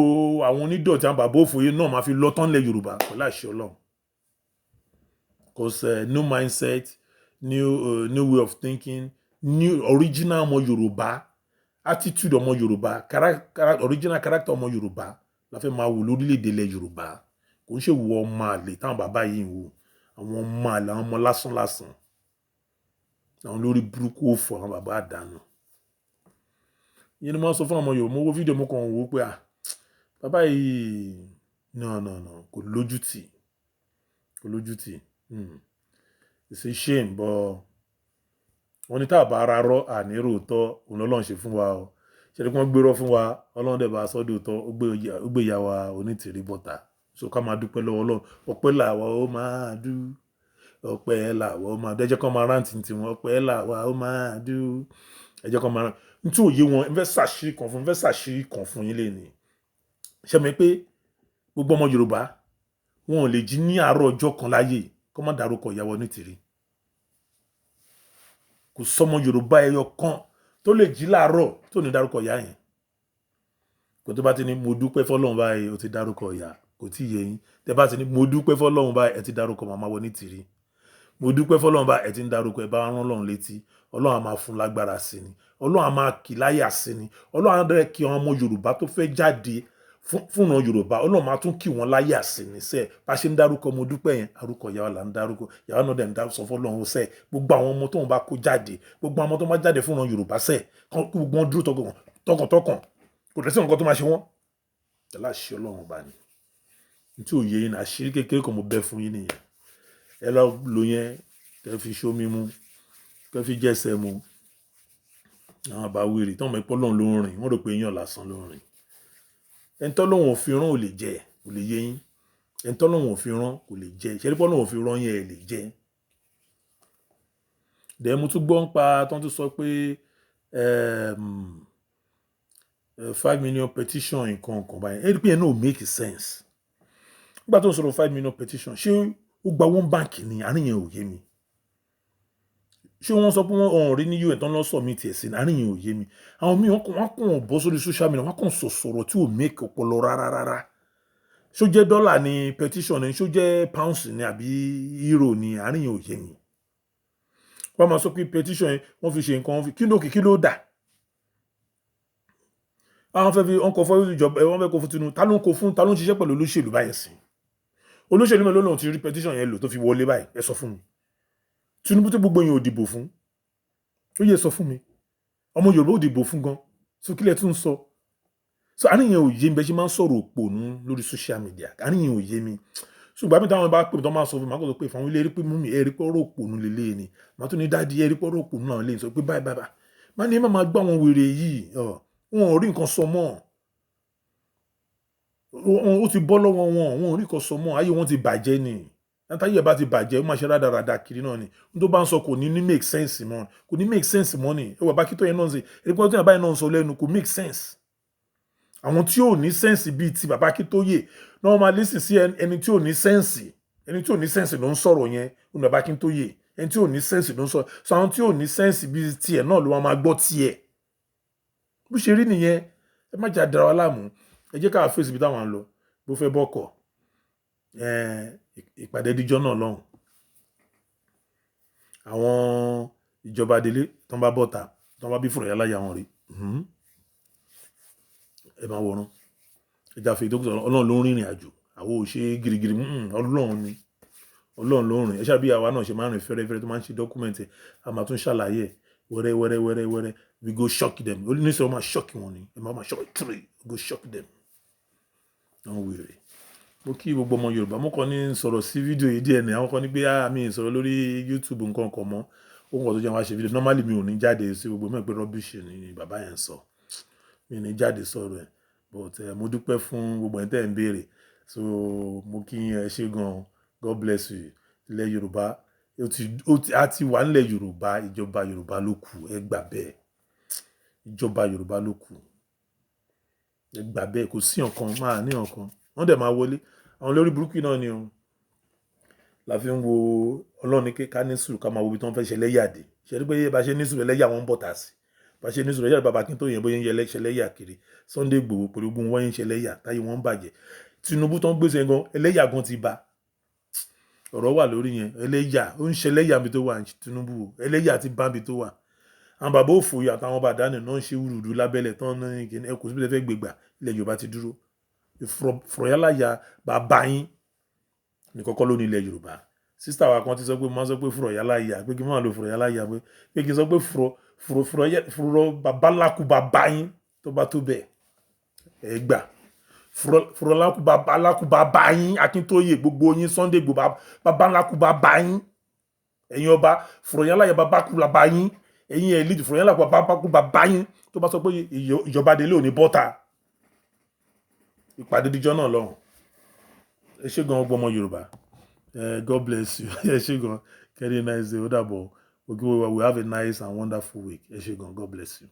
àwọn onídọ̀tí àwọn bàbá òfòye náà máa fi lọ́tán lẹ̀ Yorùbá pẹ̀lú àṣẹ Ọlọ́run because new mindset new way of thinking new original ọmọ Yorùbá attitude ọmọ Yorùbá original character ọmọ Yorùbá la fẹ́ máa wò lórílẹ̀‐èdè ilẹ̀ Yorùbá kò ń ṣe wo ọmọ àlè táwọn bàbá yìí ń wò àwọn ọmọ àlè àwọn ọmọ lásán àwọn lórí burúkú òfò àwọn bàbá àdánù ìyẹn ni wọ́n sọ fún ọmọ Yorùbá mo wo fídíò mo kàn wò pé bàbá yìí no kò lójútì it's a shame but wọ́n ní tá a bá ara rọ àníró tọ́ òun lọ́lọ́run ṣe fún wa o ṣe ni wọ́n gbérọ́ fún wa Ọlọ́run dẹ̀ bá sọ́dọ̀ tọ́ ó gbé ìyá wa onítìrí bọ́ta so ká máa dúpẹ́ lọ́wọ́ Ọlọ́run ọpẹ́ làwa ó máa dú ọpẹ́ làwa ó máa dú ẹjẹ́ kan máa rántí tiwọn ọpẹ́ làwa ó máa dú ẹjẹ́ kan máa rántí nítorí òye wọn ń fẹ́ ṣàṣírí kan fún yín lẹ́ni ṣe mi pé gbogbo ọmọ Yorùbá wọn ò lè jí ní àárọ̀ ọjọ́ kan láyé kó má dárúkọ ìyá wa onítìrí kò sọmọ Yorùbá ẹyọ kan tó lè jí láàárọ̀ tó ní dárúkọ ìyá yẹn kò tó bá ti ní mo dúpẹ́ fọ́lọ́run báyìí ó ti dárúkọ ìyá kò tí yé yín tẹ bá ti ní mo dúpẹ́ fọ́lọ́run báyìí ẹ ti dárúkọ màmá wọ ní tìrí mo dúpẹ́ fọ́lọ́run báyìí ẹ ti ń dárúkọ ẹ bá rán Ọlọ́run létí Ọlọ́run á máa fún lágbára sí ni Ọlọ́run á máa kì láyà sí ni Ọlọ́run á dẹ̀ kí àwọn ọmọ Yorùbá tó fẹ́ jáde fúnra Yorùbá Ọlọ́run máa tún kí wọn láyà sí ni sẹ́ẹ̀ bá ṣe ń dárúkọ mo dúpẹ́ yẹn arúkọ ìyá wa là ń dárúkọ ìyá wa náà dẹ̀ ń dárúkọ sọ fọ́lọ́run sẹ́ẹ̀ gbogbo àwọn ọmọ tóun bá kó jáde gbogbo àwọn ọmọ tó bá jáde fúnra Yorùbá sẹ́ẹ̀ gbogbo wọn dúró tọkàntọkàn kò tẹ̀sí nǹkan tó máa ṣe wọ́n láṣẹ Ọlọ́run bá ní tí ò yé yín àṣírí kékeré kan mo bẹ́ fún yín nìyẹn ẹ lọ lò yẹn kẹ́ fi ṣómi mu kẹ́ fi jẹ́sẹ̀ mu àwọn àbáwèrè tí wọ́n mọ̀ pé Ọlọ́run ló ń rìn wọ́n rò pé èèyàn lásán ló ń rìn ẹni tọ́lọ́run ò fi rán ò lè jẹ kò lè yé yín ẹni tọ́lọ́run ò fi rán kò lè jẹ ṣe pé Ọlọ́run ò fi rán yẹn ẹ lè jẹ dẹ̀ mo tún gbọ́ ń pa tó ń tún sọ pé 5 million petition nǹkan báyìí ẹni pé ẹ náà make sense nígbà tó ń sọ̀rọ̀ 5 million petition ṣé ó gba one bank ní àárín yẹn ò yé mi ṣé wọ́n sọ pé wọ́n rí ní UN tán lọ submit ẹ̀ sí àárín yẹn ò yé mi. Àwọn míì wọ́n kàn bọ́ sórí social media wọ́n kàn sọ̀rọ̀ tí ò make ọpọlọ rárá. Ṣó jẹ́ dọ́là ni petition ni, ṣó jẹ́ pounds ni àbí euro ni, àárín yẹn ò yé mi. Wọ́n máa sọ pé petition yẹn wọ́n fi ṣe nǹkan kí ló dà. Àwọn fẹ́ fi ọkọ̀ fọ́ ìjọba wọ́n fẹ́ kó fún Tinubu, ta ló ń ṣiṣẹ́ pẹ̀lú olóṣèlú báyìí sí. Olóṣèlú mélòó lòun ti rí petition yẹn lò tó fi wọlé báyìí, ẹ sọ fún mi. Tinubu tó gbogbo yẹn ò dìbò fún, ó yẹ sọ fún mi. Ọmọ Yorùbá ò dìbò fún gan, so kílẹ̀ tún sọ. So àárín yẹn ò yé mi bẹ́ẹ̀ ṣe máa ń sọ̀rọ̀ òpònú lórí social media, àárín yẹn ò yé mi. Ṣùgbọ́n àbí táwọn bá pè mí tó máa sọ fún mi, máa kọ́ sọ pé fáwọn ilé rí pé mú mi ẹ rí pé ọ̀rọ̀ òpònú lélẹ̀ ni, màá tún ní dáàdi ẹ rí pé ọ̀rọ̀ òpònú náà lè sọ pé báyìí. Má ní ẹ máa gbọ́ àwọn wèrè yìí, wọn ò rí nǹkan sọ mọ́. Ó ti bọ́ lọ́wọ́ wọn ò rí nǹkan sọ mọ́, ayé wọn ti bàjẹ́ ni. Látàyè ẹ̀ bá ti bàjẹ́ ó máa ṣe rádaràda kiri náà ni. N tó bá ń sọ kò ní make sense mọ́, kò ní make sense mọ́ ni. Ẹ wà bá Akintoye náà ń ṣe, ẹ rí pé ọdún yàrá báyìí náà ń sọ lẹ́nu kò make sense. Àwọn tí ò ní sense bíi ti bàbá Akintoye náà máa listen sí ẹni tí ò ní sense. Ẹni tí ò ní sense ló ń sọ̀rọ̀ yẹn, ó ní bàbá Akintoye. Ẹni tí ò ní sense ló ń sọ̀rọ̀. So àwọn tí ò ní sense bíi tiẹ̀ náà ló máa gbọ́ tiẹ̀. Bó ṣe rí nìyẹn, ẹ má jà dára wa láàmú. Ẹ jẹ́ ká face ibi táwọn lọ. Bó fẹ́ bọ́kọ̀. Ìpàdé díjọ́ náà lọ́hùn. Àwọn ìjọba délé tán bá bọ́ta, tán bá bí fúrọ̀ yálà yà wọn rí. Ẹ máa wòran. Ẹja fi ìdókòtò Ọlọ́run ló ń rìnrìn àjò. Àwọn ò ṣe girigiri Ọlọ́run ni. Ọlọ́run ló ń rìn. Ẹ ṣáà bí àwa náà ṣe máa ń rìn fẹ́rẹ́fẹ́rẹ́ tó máa ń ṣe dọ́kúmẹ̀ntì. A máa tún ṣàlàyé wẹ́rẹ́. We go shock them. Oníṣẹ́ wọn máa shock wọn ni. Ẹ máa shock 3. Go shock them. Àwọn wèrè. Mo kí gbogbo ọmọ Yorùbá. Mo kàn ní sọ̀rọ̀ sí fídíò yìí díẹ̀ ni. Àwọn kan ní pé mi sọ̀rọ̀ lórí YouTube nǹkan kan mọ́. Ó kàn tó jẹ́ wá ṣe fídíò. Normally mi ò ní jáde sí gbogbo mọ̀ pé rubbish ni bàbá yẹn sọ. Mi ní jáde sọ̀rọ̀ ẹ̀. But mo dúpẹ́ fún gbogbo ẹni tẹ́ ń béèrè. So mo kí ẹ ṣé gan. God bless you. Ilẹ̀ Yorùbá a ti wà nílẹ̀ Yorùbá, ìjọba Yorùbá ló kù, ẹ gbà bẹ́ẹ̀. Ìjọba Yorùbá ló kù. Ẹ gbà bẹ́ẹ̀, kò sí nǹkan máa ní nǹkan. Wọ́n dẹ̀ máa wọlé. Àwọn lórí burúkú náà ni o. La fi ń wo Ọlọ́run ní ká ní sùúrù ká máa wo ibi tí wọ́n fẹ́ ṣe lẹ́yàdé. Ṣé rí pé bá ṣe ní sùúrù ẹlẹ́yà wọn ń bọ̀ tà sí. Bá ṣe ní sùúrù ẹlẹ́yà bàbá Akintoye bóyá ń yẹ ṣẹlẹ́yà kiri. Sunday Igboho pẹ̀lú ogun wọ́n ń ṣẹlẹ́yà táyé wọn ń bàjẹ́. Tinubu tó ń gbèsè gan ẹlẹ́yà gan ti ba. Ọ̀rọ̀ wà lórí yẹn. Ẹlẹ́yà ó ń ṣẹlẹ́yà mi tó wà Tinubu. Ẹlẹ́yà ti bá mi tó wà. Àwọn bàbá òfòyà àtàwọn bàbá dání náà ń ṣe wúrúdú lábẹ́lẹ̀ tán ní kíni ẹ kò sí bí ẹ fẹ́ gbégbà ilẹ̀ Yorùbá ti dúró. Fúrọ̀yálàyà bàbá yín ní kọ́kọ́ ló ní ilẹ̀ Yorùbá. Sísítà wa kan ti sọ pé mo máa sọ pé fúrọ̀yálàyà pé kí n máa lo fúrọ̀yálàyà pé kí n sọ pé fúrọ̀ babaláku bàbá yín tó bá tó bẹ́ẹ̀ ẹ gbà. Fúrọ̀láku babaláku bàbá yín Akintoye gbogbo yín Sunday Igboho babaláku bàbá yín. Ẹ̀yin ọba fúrọ̀yálàyà babaláku bàbá yín. Ẹ̀yin ẹ̀ lead fúrọ̀yálàku babaláku bàbá yín tó bá sọ pé ìjọba délé ò ní bọ́ta. Ìpàdé díjọ́ náà lọ́hùn. Ẹ ṣé gan gbogbo ọmọ Yorùbá. God bless you. Ẹ ṣé gan. Very nice day. Ó dàbọ̀. We have a nice and wonderful week. Ẹ ṣé gan. God bless you.